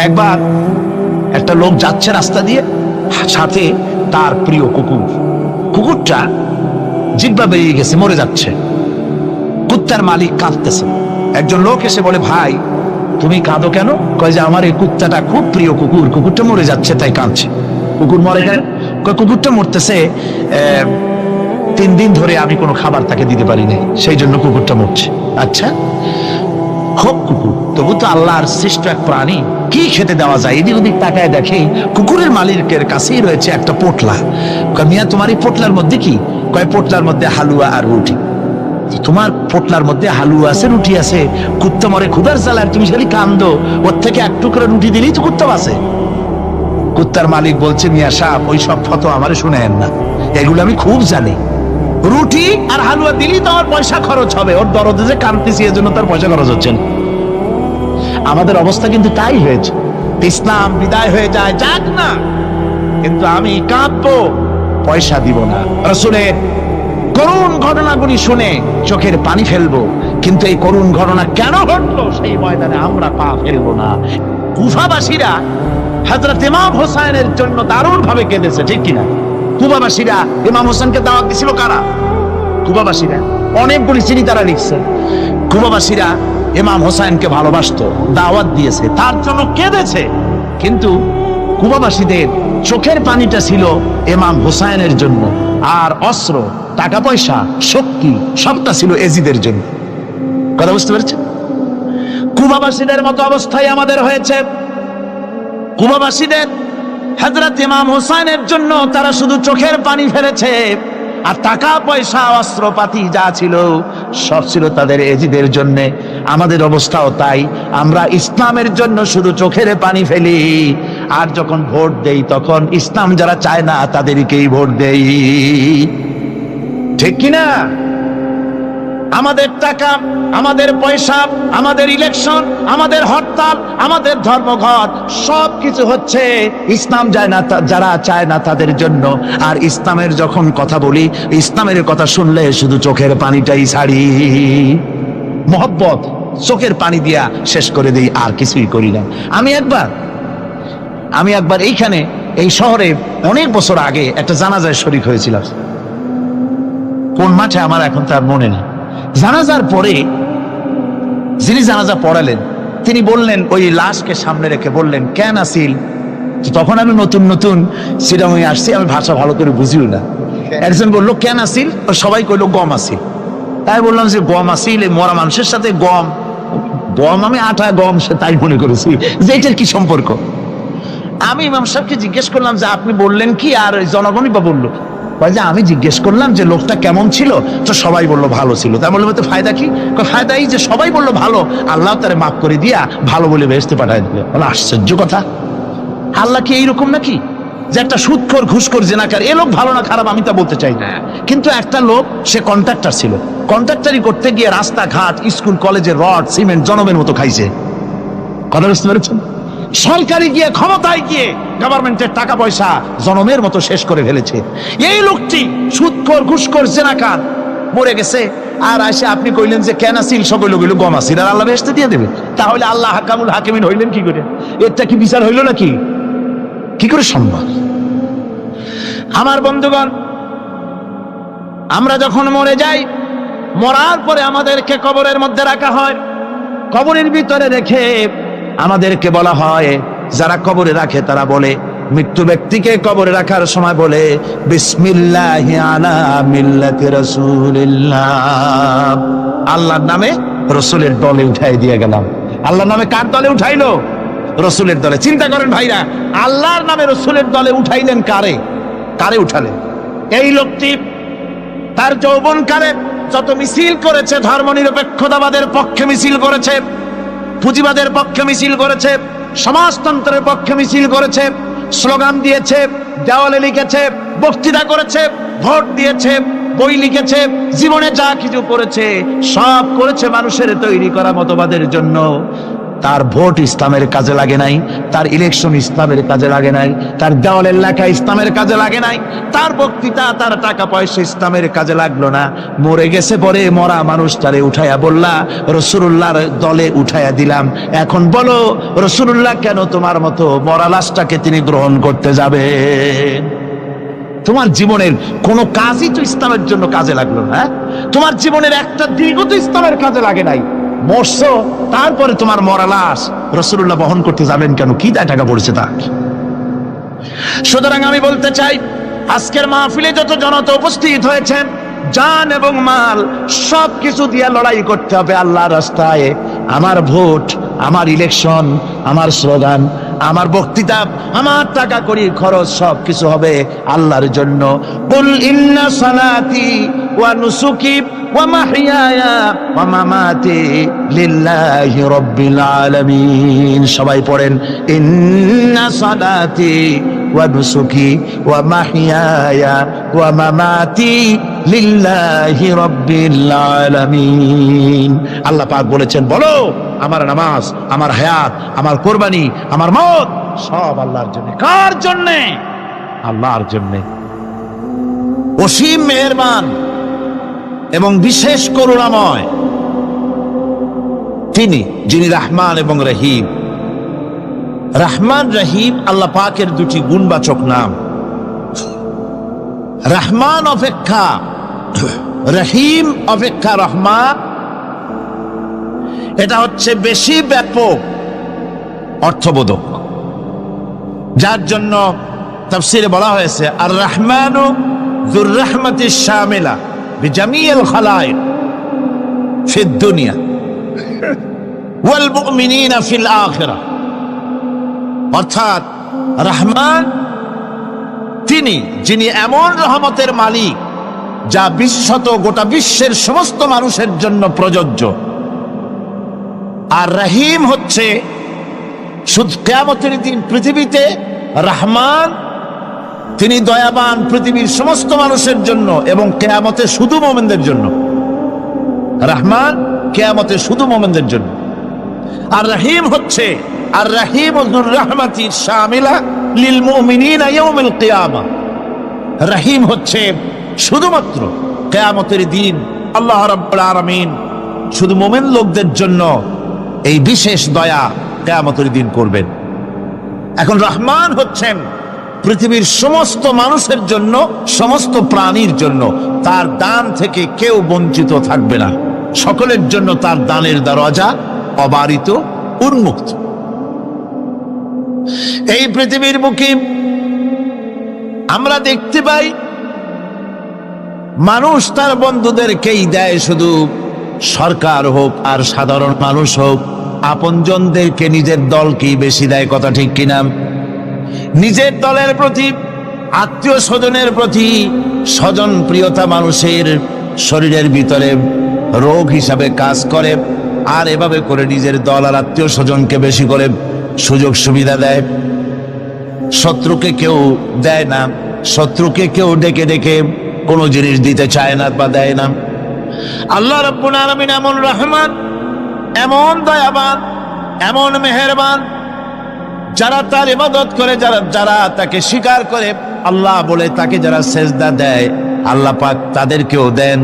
একবার একটা লোক যাচ্ছে রাস্তা দিয়ে, সাথে তার প্রিয় কুকুর। কুকুরটা জিহ্বা বেরিয়ে গেছে, মরে যাচ্ছে। কুত্তার মালিক কাঁদতেছে। একজন লোক এসে বলে, ভাই তুমি কাঁদো কেন? কয় যে আমার এই কুত্তাটা খুব প্রিয় কুকুর, কুকুরটা মরে যাচ্ছে তাই কাঁদছে। কুকুর মরে কেন? কয় কুকুরটা মরতেছে 3 দিন ধরে আমি কোনো খাবার তাকে দিতে পারি নাই, সেই জন্য কুকুরটা মরছে। আচ্ছা, খুব কুকুর, তবু তো আল্লাহর সৃষ্ট এক প্রাণী, কি খেতে দেওয়া যায়? এদিক ওদিক তাকায় দেখে কুকুরের মালিকের কাছেই রয়েছে একটা পোটলা। কয় মিয়া তোমার এই পোটলার মধ্যে কি? কয় পোটলার মধ্যে হালুয়া আর রুটি। তোমার পোটলার মধ্যে হালুয়া আছে, রুটি আছে, কুত্তা মরে ক্ষুধার জ্বালায়, তুমি খালি কান্দো, ওর থেকে এক টুকরো রুটি দিলেই তো কুত্তা বাঁচে। কুত্তার মালিক বলছে, মিয়া সাহেব ওই সব ফতো আমারে শুনেন না, এগুলো আমি খুব জানি। রুটি আর হালুয়া দিলেই তো আমার পয়সা খরচ হবে, ওর দরদে যে কাঁদতেছি এজন্য তার পয়সা খরচ হচ্ছে না। আমাদের অবস্থা কিন্তু তাই হয়েছে। ইসলাম বিদায় হয়ে যায়, যাক না, কিন্তু আমি কাঁদবো, পয়সা দিব না। রাসূলের করুণ ঘটনাগুলি শুনে চোখের পানি ফেলবো, কিন্তু এই করুণ ঘটনা কেন ঘটলো সেই ময়দানে আমরা পা ফেলবো না। কুফাবাসীরা হযরত ইমাম হোসেনের জন্য দারুণ ভাবে কেঁদেছে, ঠিক কিনা? কুফাবাসীরা ইমাম হোসেনকে দাওয়াত দিছিল কারা? কুফাবাসীরা। অনেকগুলি চিঠি তারা লিখছে। কুফাবাসীরা ইমাম হোসেনকে ভালোবাসতো, দাওয়াত দিয়েছে, তার জন্য কেঁদেছে, কিন্তু কুফাবাসীদের চোখের পানিটা ছিল ইমাম হোসেনের জন্য, আর অস্ত্র, টাকা পয়সা, শক্তি সবটা ছিল এজিদের জন্য। কথা বুঝতে পেরেছেন? কুফাবাসীদের মতো অবস্থায় আমাদের হয়েছে। কুফাবাসীদের হযরত ইমাম হোসেনের জন্য তারা শুধু চোখের পানি ফেলেছে, আর টাকা পয়সা অস্ত্রপাতি যা ছিল সব ছিল তাদের এজিদের জন্য। আমাদের অবস্থাও তাই, আমরা ইসলামের জন্য শুধু চোখের পানি ফেলি, আর যখন ভোট দেই তখন ইসলাম যারা চায় না তাদেরকেই ভোট দেই, ঠিক কিনা? আমাদের টাকা, আমাদের পয়সা, আমাদের ইলেকশন, আমাদের হরতাল, আমাদের ধর্মঘট সবকিছু হচ্ছে ইসলাম যায় না, যারা চায় না তাদের জন্য। আর ইসলামের যখন কথা বলি, ইসলামের কথা শুনলে শুধু চোখের পানিটাই ছাড়ি, মহব্বত চোখের পানি দিয়া শেষ করে দিই, আর কিছুই করি না। আমি একবার এইখানে এই শহরে অনেক বছর আগে একটা জানাজায় শরীক হয়েছিলাম। কোন মাঠে আমার এখন তার মনে নেই। জানাজার পরে যিনি জানাজা পড়ালেন তিনি বললেন, ওই লাশকে সামনে রেখে বললেন, কেন আসিল? তখন আমি নতুন সিডামে আসছি, আমি ভাষা ভালো করে বুঝিও না। একজন বললো কেন আসিল? সবাই কইলো গম আসিল। তাই বললাম যে গম আসিল, মরা মানুষের সাথে গম, আমি আটা গম, সে তাই মনে করেছি যে এটার কি সম্পর্ক। আমি ইমাম সাহেবকে জিজ্ঞেস করলাম যে আপনি বললেন কি, আর জনগণই বা বললো? যে আমি জিজ্ঞেস করলাম যে লোকটা কেমন ছিল, তো সবাই বললো ভালো ছিল। তাই বললো তো ফায়দা কি? ফায়দা এই যে সবাই বললো ভালো, আল্লাহ তারে মাফ করে দিয়া ভালো বলে বেহেশতে পাঠায় দিবে। বলে আশ্চর্য কথা, আল্লাহ কি এইরকম নাকি যে একটা সুদখোর, ঘুষখোর, জেনাকার, এ লোক ভালো না খারাপ আমি তা বলতে চাই না, কিন্তু একটা লোক সে কন্ট্রাক্টর ছিল, কন্ট্রাক্টারি করতে গিয়ে রাস্তাঘাট, স্কুল কলেজের রড সিমেন্ট জনমের মতো খাইছে। কথা বুঝতে পেরেছেন? সরকারি গিয়ে, ক্ষমতায় গিয়ে গভর্নমেন্টের টাকা পয়সা জনমের মতো শেষ করে ফেলেছে। এই লোকটি সুদখোর, ঘুষখোর, জেনাকার মরে গেছে, আর এসে আপনি কইলেন যে কেন আসিল, সকল লোক গম আসিল, আর আল্লাহ বেহেশতে দিয়ে দেবে। তাহলে আল্লাহ হাকামুল হাকিমিন হইলেন কি করে? এটা কি বিচার হইল নাকি? কি করে সম্ভব? আমার বন্ধুগণ, আমরা যখন মরে যাই, মরার পরে আমাদেরকে কবরের মধ্যে রাখা হয়। কবরের ভিতরে রেখে আমাদেরকে বলা হয়, যারা কবরে রাখে তারা বলে, মৃত্যু ব্যক্তিকে কবরে রাখার সময় বলে, বিসমিল্লাহি আলা মিল্লাতি রাসূলিল্লাহ, আল্লাহর নামে রাসূলের দলে উঠাই দিয়ে গেলাম। আল্লাহর নামে কার দলে উঠাইলো? রাসূলের দলে। চিন্তা করেন ভাইরা, আল্লাহর নামে রাসূলের দলে উঠাইলেন কারে উঠালেন? এই লোকটি তার যৌবনকালে যত মিছিল করেছে, ধর্মনিরপেক্ষতাবাদের পক্ষে মিছিল করেছে, পুঁজিবাদের পক্ষে মিছিল করেছে, সমাজতন্ত্রের পক্ষে মিছিল করেছে, স্লোগান দিয়েছে, দেওয়ালে লিখেছে, বক্তৃতা করেছে, ভোট দিয়েছে, বই লিখেছে, জীবনে যা কিছু করেছে সব করেছে মানুষের তৈরি করা মতবাদের জন্য। তার ভোট ইসলামের কাজে লাগে নাই, তার ইলেকশন ইসলামের কাজে লাগে নাই, তার দেওয়ালের লেখা ইসলামের কাজে লাগে নাই, তার বক্তৃতা তার টাকা পয়সা ইসলামের কাজে লাগলো না। মরে গেছে পরে মরা মানুষটারে উঠাইয়া বললা রাসূলুল্লাহর দলে উঠাইয়া দিলাম, এখন বলো রাসূলুল্লাহ কেন তোমার মতো মরা লাশটাকে তিনি গ্রহণ করতে যাবে? তোমার জীবনের কোন কাজই তো ইসলামের জন্য কাজে লাগলো না। তোমার জীবনের একটা দিকও তো ইসলামের কাজে লাগে নাই। মরছো, তারপরে তোমার মরা লাশ রাসূলুল্লাহ বহন করতে যাবেন কেন? কি দায় টাকা পড়েছে তার? সুতরাং আমি বলতে চাই, আজকের মাহফিলে যত জনতা উপস্থিত হয়েছেন, জান এবং মাল সবকিছু দিয়ে লড়াই করতে হবে আল্লাহর রাস্তায়। আমার ভোট, আমার ইলেকশন, আমার স্লোগান, আমার বক্তৃতা, আমার টাকা করি খরচ সবকিছু হবে আল্লাহর জন্য। কুল ইন্না সালাতি ওয়া নুসুকি ওয়া মাহইয়ায়া ওয়া মামাতি লিল্লাহি রাব্বিল আলামিন। সবাই পড়েন, ইন্না সালাতি ওয়া নুসুকি ওয়া মাহইয়ায়া ওয়া মামাতি লিল্লাহি রাব্বিল আলামিন। আল্লাহ পাক বলেছেন, বলো আমার নামাজ, আমার হায়াত, আমার কোরবানি, আমার মত সব আল্লাহর জন্য। কার জন্য? আল্লাহর জন্য। অসীম মেহেরবান এবং বিশেষ করুণাময় তিনি, যিনি রহমান এবং রহিম। রহমান রহিম আল্লাহ পাকের দুটি গুণবাচক নাম। রহমান অপেক্ষা রহিম অপেক্ষা রহমান, এটা হচ্ছে বেশি ব্যাপক অর্থবোধক, যার জন্য তাফসীরে বলা হয়েছে আর রহমানু যুর রাহমাতিশ শামিলা বিজামিল খালায়েক ফিদ দুনিয়া ওয়াল মুমিনিনা ফিল আখিরাহ। অর্থাৎ রহমান তিনি, যিনি এমন রহমতের মালিক যা বিশেষত গোটা বিশ্বের সমস্ত মানুষের জন্য প্রযোজ্য। আর রহিম হচ্ছে শুধু কিয়ামতের দিন পৃথিবীতে রহমান তিনি দয়াবান পৃথিবীর সমস্ত মানুষের জন্য এবং কিয়ামতে শুধু মুমিনদের জন্য। রহমান কিয়ামতে শুধু মুমিনদের জন্য। আর রহিম হচ্ছে আর রহিম যুর রাহমাতি শামিলা লিল মুমিনিনা ইয়াউমিল কিয়ামা। রহিম হচ্ছে শুধুমাত্র কিয়ামতের দিন আল্লাহ রাব্বুল আলামিন শুধু মুমিন লোকদের জন্য এই বিশেষ দয়া কিয়ামতের দিন করবেন। এখন রহমান হচ্ছেন পৃথিবীর সমস্ত মানুষের জন্য, সমস্ত প্রাণীর জন্য। তার দান থেকে কেউ বঞ্চিত থাকবে না, সকলের জন্য তার দানের দরজা অবারিত, উন্মুক্ত। এই পৃথিবীর বুকে আমরা দেখতে পাই মানুষ তার বন্ধুদেরকেই দেয়, শুধু সরকার হোক আর সাধারণ মানুষ হোক, আপনজনদেরকে নিজের দলকেই বেশি দেয়। কথা ঠিক কিনা? নিজের দলের প্রতি, আত্মীয় স্বজনের প্রতি স্বজন প্রিয়তা মানুষের শরীরের ভিতরে রোগ হিসাবে কাজ করে, আর এভাবে করে নিজের দল আর আত্মীয় স্বজনকে বেশি করে সুযোগ সুবিধা দেয়। শত্রুকে কেউ দেয় না, শত্রুকে কেউ ডেকে ডেকে কোনো জিনিস দিতে চায় না বা দেয় না। আল্লাহ রাব্বুল আলামিন এমন রহমান, এমন দয়াবান, এমন মেহেরবান, যারা তার ইবাদত করে, যারা তাকে স্বীকার করে, আল্লাহ বলে তাকে যারা সেজদা দেয়, আল্লাহ পাক তাদেরকেও দেন।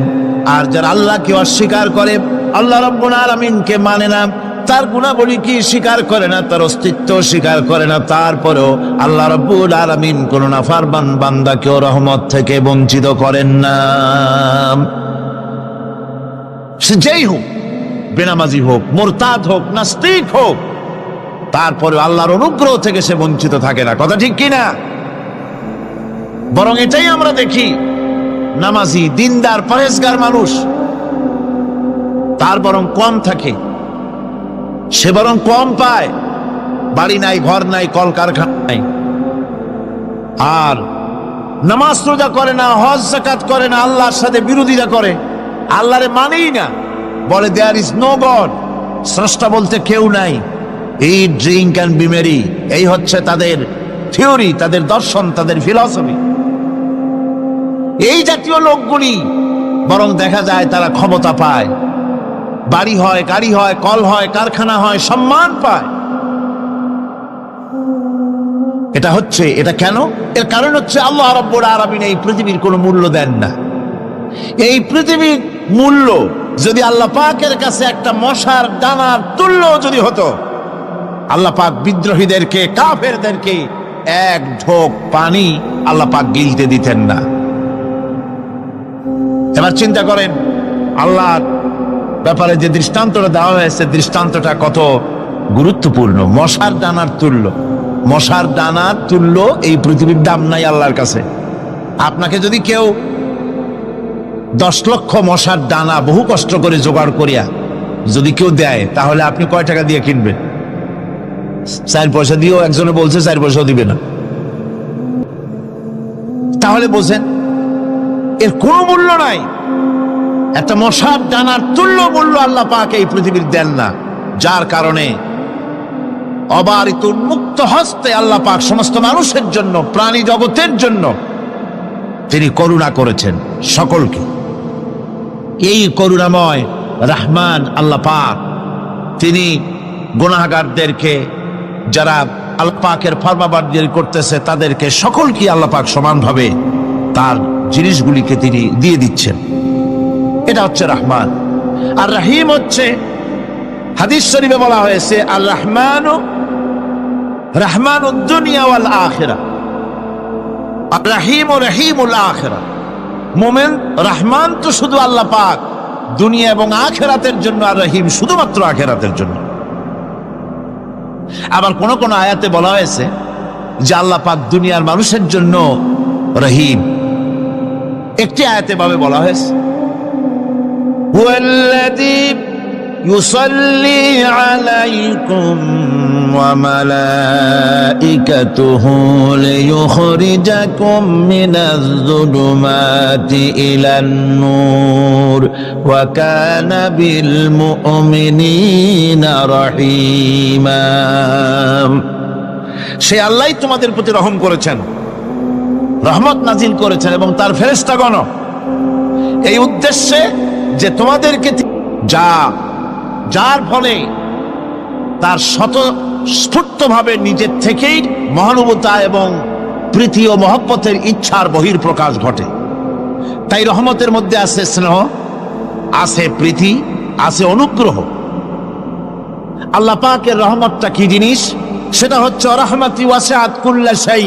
আর যারা আল্লাহকে অস্বীকার করে, আল্লাহ রাব্বুল আলামিনকে মানে না, তার গুণাবলী কি স্বীকার করে না, তার অস্তিত্ব স্বীকার করে না, তারপরেও আল্লাহ রাব্বুল আলামিন কোন নাফরমান বান্দাকেও রহমত থেকে বঞ্চিত করেন না। সে যেই হোক, বেনামাজি হোক, মুরতাদ হোক, নাস্তিক হোক, তারপরে আল্লাহর অনুগ্রহ থেকে সে বঞ্চিত থাকে না। কথা ঠিক কিনা? বরং এটাই আমরা দেখি, নামাজি, দিনদার, পরেজগার মানুষ তার বরং কম থাকে, সে বরং কম পায়। বাড়ি নাই, ঘর নাই, কলকারখানা নাই, আর নামাজ রোজা করে না, হজ যাকাত করে না, আল্লাহর সাথে বিরোধিতা করে, আল্লাহরে মানেই না, বলে দেয়ার ইজ নো গড, স্রষ্টা বলতে কেউ নাই। ইট, ড্রিঙ্ক অ্যান্ড বি মেরি, এই হচ্ছে তাদের থিওরি, তাদের দর্শন, তাদের ফিলসফি। এই জাতীয় লোকগুলি বরং দেখা যায় তারা ক্ষমতা পায়, বাড়ি হয়, গাড়ি হয়, কল হয়, কারখানা হয়, সম্মান পায়। এটা কেন? এর কারণ হচ্ছে আল্লাহ রাব্বুল আলামিন এই পৃথিবীর কোনো মূল্য দেন না। এই পৃথিবীর মূল্য যদি আল্লাহ পাকের কাছে একটা মশার দানার তুল্য যদি হতো, আল্লাহ পাক বিদ্রোহীদেরকে, কাফেরদেরকে এক ঢোক পানি আল্লাহ পাক গিলতে দিতেন না। এবার চিন্তা করেন, আল্লাহর ব্যাপারে যে দৃষ্টান্তটা দেওয়া হয়েছে, দৃষ্টান্তটা কত গুরুত্বপূর্ণ। মশার দানার তুল্য, মশার দানার তুল্য এই পৃথিবীর দাম নাই আল্লাহর কাছে। আপনাকে যদি কেউ 10 লক্ষ মশার দানা বহু কষ্ট করে জোগাড় করিয়া যদি কেউ দেয়, তাহলে আপনি কয় টাকা দিয়ে কিনবেন? 4 পয়সা দিয়েও একজনে বলছে 4 পয়সাও দিবে না। তাহলে বোঝেন এর কোনো মূল্য নাই। একটা মশার দানার তুল্য মূল্য আল্লাহ পাক এই পৃথিবীর দেন না, যার কারণে অবারিত উন্মুক্ত হস্তে আল্লাহ পাক সমস্ত মানুষের জন্য, প্রাণী জগতের জন্য তিনি করুণা করেছেন সকলকে। এই করুণাময় রহমান আল্লাহ পাক তিনি গুনাহগারদেরকে, যারা আল্লাহ পাকের ফরমাবরদারি করতেছে, তাদেরকে সকলকে আল্লাহ পাক সমানভাবে তার জিনিসগুলিকে তিনি দিয়ে দিচ্ছেন। এটা হচ্ছে রহমান। আর রহিম হচ্ছে, হাদিস শরীফে বলা হয়েছে, আর রহমানু রহমানুদ দুনিয়া ওয়াল আখিরা, আর রহিম ও রহিমুল আখিরা। মোমেন রহমান তো শুধু আল্লাহ পাক দুনিয়া এবং আখিরাতের জন্য, আর রহিম শুধুমাত্র আখিরাতের জন্য। আবার কোন কোন আয়াতে বলা হয়েছে যে আল্লাহ পাক দুনিয়ার মানুষের জন্য রহিম। একটি আয়াতে ভাবে বলা হয়েছে, হুয়াল্লাযী ইউসাল্লি আলাইকুম ওয়া মালাইকাতুহু লিয়ুখরিজাকুম মিনাজ যুলুমাতি ইলান নূর ওয়া কানা বিল মুমিনিনা রহিমা। সে আল্লাহই তোমাদের প্রতি রহম করেছেন, রহমত নাজিল করেছেন, এবং তার ফেরেশতাগণ এই উদ্দেশ্যে যে তোমাদেরকে, যার ফলে তার স্বতঃস্ফূর্তভাবে নিজের থেকেই মহানুভবতা এবং প্রীতি ও মহব্বতের ইচ্ছার বহির্প্রকাশ ঘটে। তাই রহমতের মধ্যে আছে স্নেহ, আছে প্রীতি, আছে অনুগ্রহ। আল্লাহ পাকের রহমতটা কি জিনিস? সেটা হচ্ছে রহমতি ওয়াসিআত কুল্লা শাই।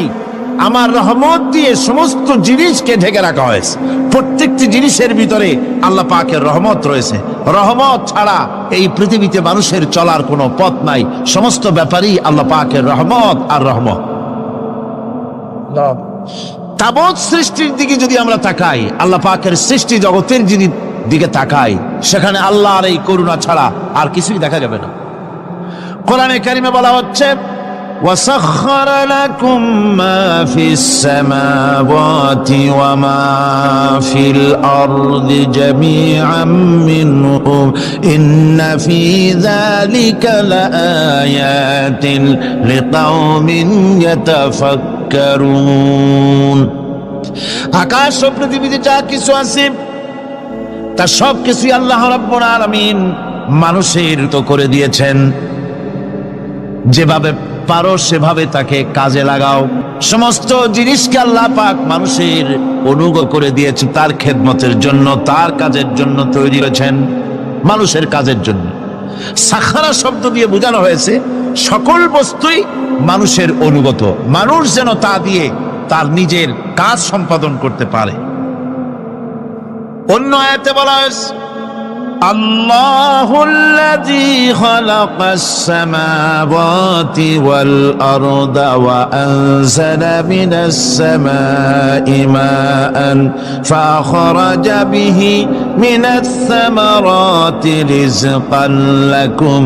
আমার রহমত দিয়ে সমস্ত জিনিসকে ঢেকে রাখা হয়েছে। প্রত্যেকটি জিনিসের ভিতরে আল্লাহ পাকের রহমত রয়েছে। রহমত ছাড়া এই পৃথিবীতে মানুষের চলার কোনো পথ নাই। সমস্ত ব্যাপারই আল্লাহ পাকের রহমত আর রহমত। তাবৎ সৃষ্টির দিকে যদি আমরা তাকাই, আল্লাহ পাকের সৃষ্টি জগতের দিকে তাকাই, সেখানে আল্লাহর এই করুণা ছাড়া আর কিছুই দেখা যাবে না। কোরআনে কারিমে বলা হচ্ছে, وَسَخَّرَ لَكُم مَّا فِي السَّمَاوَاتِ وَمَا فِي الْأَرْضِ جَمِيعًا مِّنْهُ إِنَّ فِي ذَلِكَ لَآيَاتٍ لِقَوْمٍ يَتَفَكَّرُونَ। আকাশ ও পৃথিবীতে যা কিছু আছে তার সব কিছুই আল্লাহ রাব্বুল আলামিন মানুষের তো করে দিয়েছেন। যেভাবে পারো সেভাবে তাকে কাজে লাগাও। সমস্ত জিনিসকে আল্লাহ পাক মানুষের অনুগ্রহ করে দিয়েছে, তার খেদমতের জন্য, তার কাজের জন্য তৈরি করেছেন, মানুষের কাজের জন্য। সাখারা শব্দ দিয়ে বোঝানো হয়েছে সকল বস্তুই মানুষের অনুগত, মানুষ যেন তা দিয়ে তার নিজের কাজ সম্পাদন করতে পারে। অন্য আয়াতে বলা হয়েছে, আল্লাহুল্লাযী খালাকাস সামাওয়াতি ওয়াল আরদা ওয়া আনজালা মিনাস সামাই মাআন ফাখরাজা বিহি মিনাস সামারাতি রিজকান লাকুম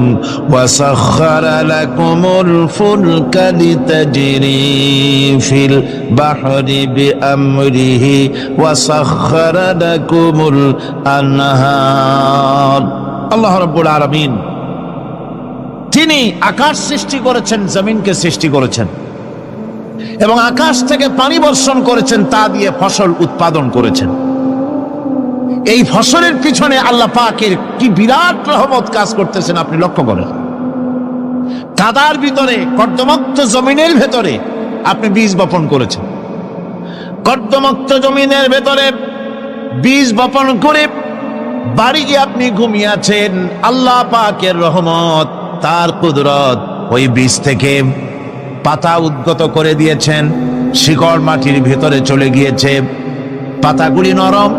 ওয়া সাখখারা লাকুমুল ফুলকা লিতাজরি ফিল বাহরি বিআমরিহি ওয়া সাখখারা লাকুমুল আনহার। আল্লাহ রাব্বুল আলামিন তিনি আকাশ সৃষ্টি করেছেন, জমিনকে সৃষ্টি করেছেন, এবং আকাশ থেকে পানি বর্ষণ করেছেন, তা দিয়ে ফসল উৎপাদন করেছেন। এই ফসলের পিছনে আল্লাহ পাকের কি বিরাট রহমত কাজ করতেছেন আপনি লক্ষ্য করেন। কাদার ভিতরে, কর্দমাক্ত জমিনের ভেতরে আপনি বীজ বপন করেছেন, কর্দমাক্ত জমিনের ভেতরে বীজ বপন করে বাড়ি গিয়ে আপনি ঘুমিয়ে আছেন। আল্লাহ পাকের রহমত, তার কুদরত, ওই বীজ থেকে পাতা উদ্গত করে দিয়েছেন, শিকড় মাটির ভেতরে চলে গিয়েছে, পাতাগুলি নরম,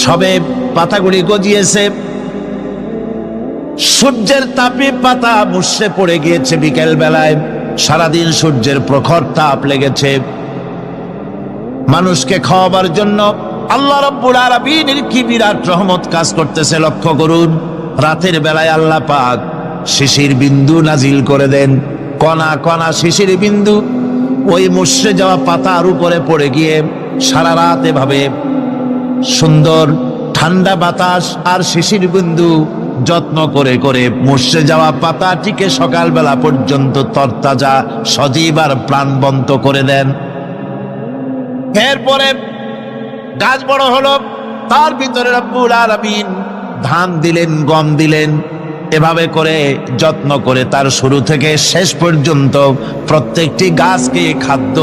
সবে পাতাগুলি গজিয়েছে, সূর্যের তাপে পাতা মুষড়ে পড়ে গিয়েছে বিকেল বেলায়, সারাদিন সূর্যের প্রখর তাপ লেগেছে। মানুষকে খাওয়াবার জন্য আল্লাহ রাব্বুল আলামিনের কি বিরাট রহমত কাজ করতেছে লক্ষ্য করুন। রাতের বেলায় আল্লাহ পাক শিশির বিন্দু নাজিল করে দেন, কণা কণা শিশির বিন্দু ওই মুষড়ে যাওয়া পাতার উপরে পড়ে গিয়ে সারা রাত এভাবে সুন্দর ঠান্ডা বাতাস আর শিশির বিন্দু যত্ন করে করে মুষড়ে যাওয়া পাতাটিকে সকালবেলা পর্যন্ত তরতাজা, সজীব আর প্রাণবন্ত করে দেন। এরপরে গাছ বড় হলো, তার ভিতরে রব্বুল আলামিন ধান দিলেন, গম দিলেন, এভাবে করে যত্ন করে তার শুরু থেকে শেষ পর্যন্ত প্রত্যেকটি গাছকে খাদ্য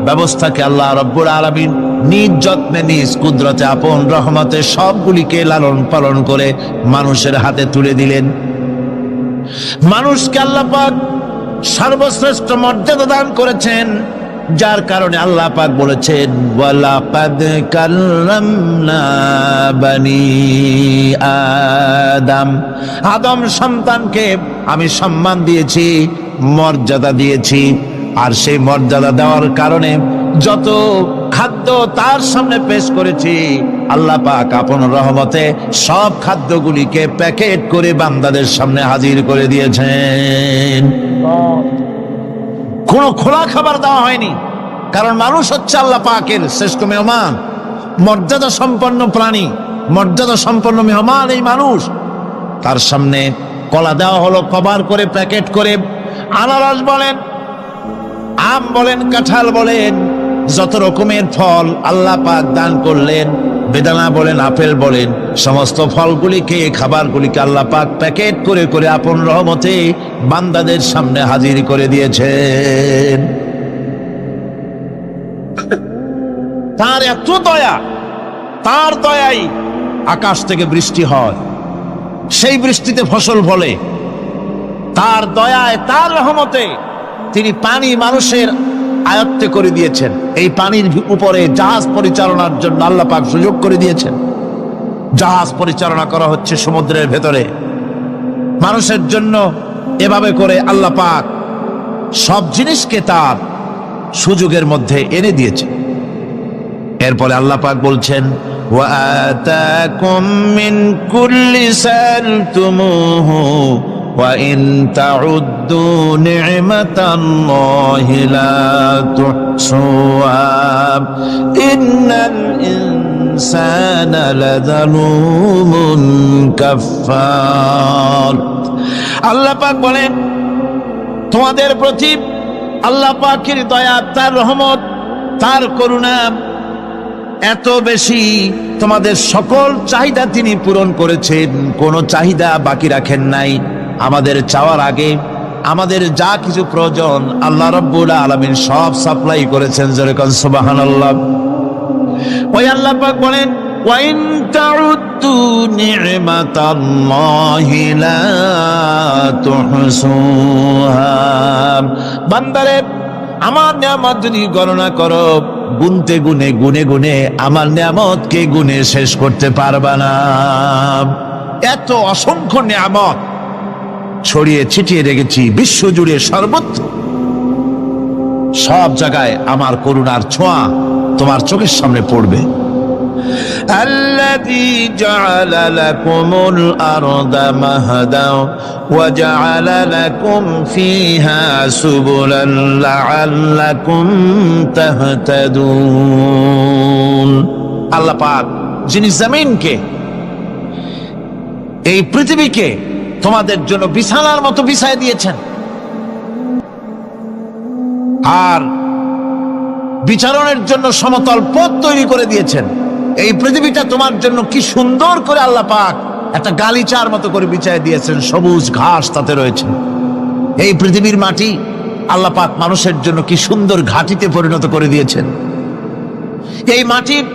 ব্যবস্থাকে আল্লাহ রব্বুল আলামিন নিজ যত্নে, নিজ কুদরতে, আপন রহমতে সবগুলিকে লালন পালন করে মানুষের হাতে তুলে দিলেন। মানুষকে আল্লাহ পাক সর্বশ্রেষ্ঠ মর্যাদা দান করেছেন, যার কারণে আল্লাহ পাক বলেছেন ওয়ালাকাদ কাররামনা বানি আদম, আদম সন্তানকে আমি সম্মান দিয়েছি, মর্যাদা দিয়েছি। আর সেই মর্যাদা দেওয়ার কারণে যত খাদ্য তার সামনে পেশ করেছি, আল্লাহ পাক আপন রহমতে সব খাদ্যগুলিকে প্যাকেট করে বান্দাদের সামনে হাজির করে দিয়েছেন। কোনো খোলা খাবার দেওয়া হয়নি, কারণ মানুষ হচ্ছে আল্লাহ পাকের শ্রেষ্ঠ মেহমান, মর্যাদা সম্পন্ন প্রাণী, মর্যাদা সম্পন্ন মেহমান এই মানুষ। তার সামনে কলা দেওয়া হলো কভার করে, প্যাকেট করে। আনারস বলেন, আম বলেন, কাঁঠাল বলেন, যত রকমের ফল আল্লাহ পাক দান করলেন, বেদানা বলেন, আপেল বলেন, সমস্ত ফলগুলিকে, খাবারগুলিকে আল্লাহ পাক প্যাকেট করে করে আপন রহমতে বান্দাদের সামনে হাজির করে দিয়েছেন। তার এত দয়া, তার দয়াই আকাশ থেকে বৃষ্টি হয়, সেই বৃষ্টিতে ফসল ফলে। তার দয়ায়, তার রহমতে তিনি পানি মানুষের আয়ত্তে করে দিয়েছেন। এই পানির উপরে জাহাজ পরিচালনার জন্য আল্লাহ পাক সুযোগ করে দিয়েছেন। জাহাজ পরিচালনা করা হচ্ছে সমুদ্রের ভেতরে মানুষের জন্য। এভাবে করে আল্লাহ পাক সব জিনিসকে তার সুযোগের মধ্যে এনে দিয়েছে। এরপরে আল্লাহ পাক বলছেন ওয়া আতাকুম মিন কুল্লি সালতুমুহু ওয়া ইন তাউদ্দু নি'মাতাল্লাহি লা তুহসুহা ইন্নাল ইনসানা লাযালুমুন কাফফার। আল্লাহ পাক বলেন তোমাদের প্রতি আল্লাহ পাকের দয়া, তার রহমত, তার করুণা এত বেশি, তোমাদের সকল চাহিদা তিনি পূরণ করেছেন, কোনো চাহিদা বাকি রাখেন নাই। আমাদের চাওয়ার আগে আমাদের যা কিছু প্রয়োজন আল্লাহ রাব্বুল আলামিন সব সাপ্লাই করেছেন। যেরকম সুবহানাল্লাহ। ওই আল্লাহ পাক বলেন ওয়া ইন তাউদ্দু নি'মাতাল্লাহি লা তুহসুহা। বান্দারে আমার নিয়ামত যদি গণনা করো, গুনতে গুনে গুনে গুনে আমার নিয়ামতকে গুনে শেষ করতে পারবা না। এত অসংখ্য নিয়ামত ছড়িয়ে ছিটিয়ে রেখেছি বিশ্ব জুড়ে, সর্বত্র সব জায়গায় আমার করুণার ছোঁয়া তোমার চোখের সামনে পড়বে। الذي جعل لكم الأرض مهدا وجعل لكم فيها سبلا لعلكم تهتدون। আল্লাহ পাক যিনি জমিনকে, এই পৃথিবীকে তোমাদের জন্য বিছানার মতো বিছায় দিয়েছেন, আর বিচারণের জন্য সমতল পথ তৈরি করে দিয়েছেন। এই পৃথিবীটা তোমার জন্য কি সুন্দর করে আল্লাহ পাক একটা গালিচার মতো করে বিছায় দিয়েছেন, সবুজ ঘাস তাতে রয়েছে। এই পৃথিবীর মাটি আল্লাহ পাক মানুষের জন্য কি সুন্দর ঘাটিতে পরিণত করে দিয়েছেন। এই মাটির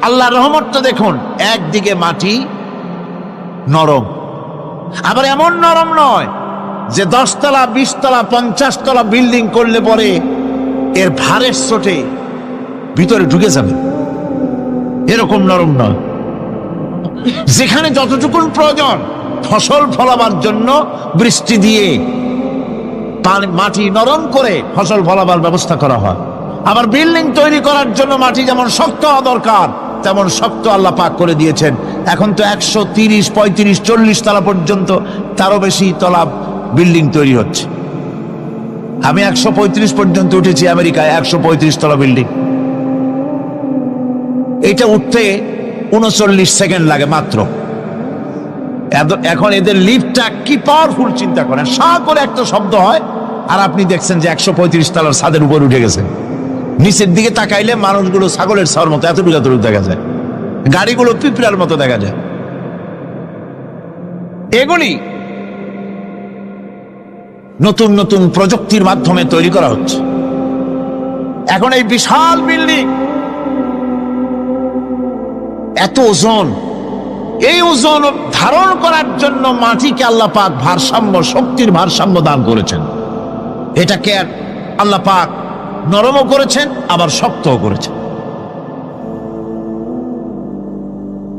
আল্লাহর রহমতটা দেখুন, একদিকে মাটি নরম, আবার এমন নরম নয় যে 10 তলা 20 তলা 50 তলা বিল্ডিং করলে পরে এর ভারের চোটে ভিতরে ঢুকে যাবে, এরকম নরম নয়। যেখানে যতটুকুন প্রয়োজন ফসল ফলাবার জন্য বৃষ্টি দিয়ে মাটি নরম করে ফসল ফলাবার ব্যবস্থা করা হয়। আবার বিল্ডিং তৈরি করার জন্য মাটি যেমন শক্ত হওয়া দরকার তেমন শক্ত আল্লাহ পাক করে দিয়েছেন। এখন তো 130, 35, 40 তলা পর্যন্ত, তারও বেশি তলা বিল্ডিং তৈরি হচ্ছে। আমি 135 পর্যন্ত উঠেছি আমেরিকায়, 135 তলা বিল্ডিং। এটা উঠতে 39 সেকেন্ড লাগে মাত্র। এখন এদের লিফটটা কি পাওয়ারফুল চিন্তা করেন, সা করে একটা শব্দ হয় আর আপনি দেখছেন যে 135 তলার ছাদের উপর উঠে গেছে। নিচের দিকে তাকাইলে মানুষগুলো ছাগলের ছাওয়ার মতো এতটুকু এতটুকু দেখা যায়, গাড়িগুলো পিঁপড়ার মতো দেখা যায়। এগুলি নতুন নতুন প্রযুক্তির মাধ্যমে তৈরি করা হচ্ছে। এখন এই বিশাল বিল্ডিং, এত ওজন, এই ওজন ধারণ করার জন্য মাটিকে আল্লাহ পাক ভারসাম্য, শক্তির ভারসাম্য দান করেছেন। এটাকে আল্লাহ পাক নরমও করেছেন আবার শক্তও করেছেন।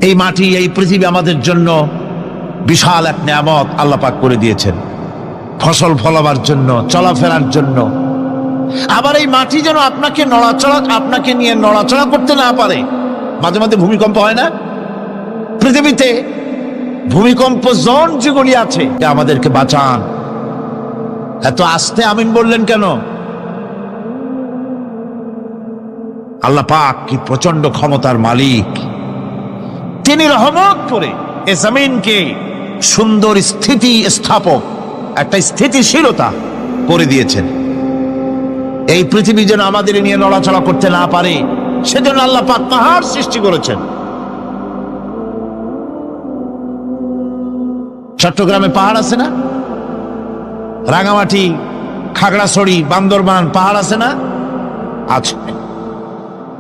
এই মাটি, এই পৃথিবী আমাদের জন্য বিশাল এক নিয়ামত আল্লাহ পাক করে দিয়েছেন, ফসল ফলাবার জন্য, চলাফেরার জন্য। আবার এই মাটি যেন আপনাকে নিয়ে নড়াচড়া করতে না পারে। মাঝে মাঝে ভূমিকম্প হয় না পৃথিবীতে? ভূমিকম্প জোন যেগুলি আছে, আমাদেরকে বাঁচান। এত আস্তে আমিন বললেন কেন? আল্লাহ পাক কি প্রচন্ড ক্ষমতার মালিক। তিনি রহমত করে এ জমিনকে সুন্দর স্থিতি স্থাপক, একটা স্থিতিশীলতা করে দিয়েছেন। এই পৃথিবী যেন আমাদের নিয়ে নড়াচড়া করতে না পারে সেজন্য আল্লাহ পাক পাহাড় সৃষ্টি করেছেন। চট্টগ্রামে পাহাড় আছে না? রাঙামাটি, খাগড়াছড়ি, বান্দরবান পাহাড় আছে না? আছে।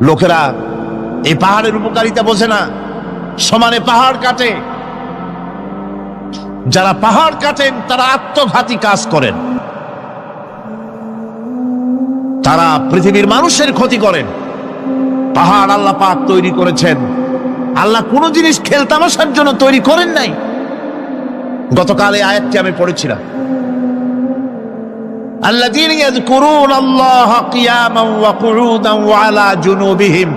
লোকেরা এই পাহাড়ের উপকারিতা বোঝে না, সমানে পাহাড় কাটে। যারা পাহাড় কাটেন তারা আত্মঘাতী কাজ করেন, তারা পৃথিবীর মানুষের ক্ষতি করেন। পাহাড় আল্লাহ পাক তৈরি করেছেন। আল্লাহ কোন জিনিস খেলতামাশার জন্য তৈরি করেন নাই। গতকাল এই আয়াতটি আমি পড়েছিলাম, আল্লাযীনা ইয়াযকুরুনাল্লাহা কিয়ামান ওয়া কুউদান ওয়া আলা জুনুবিহিম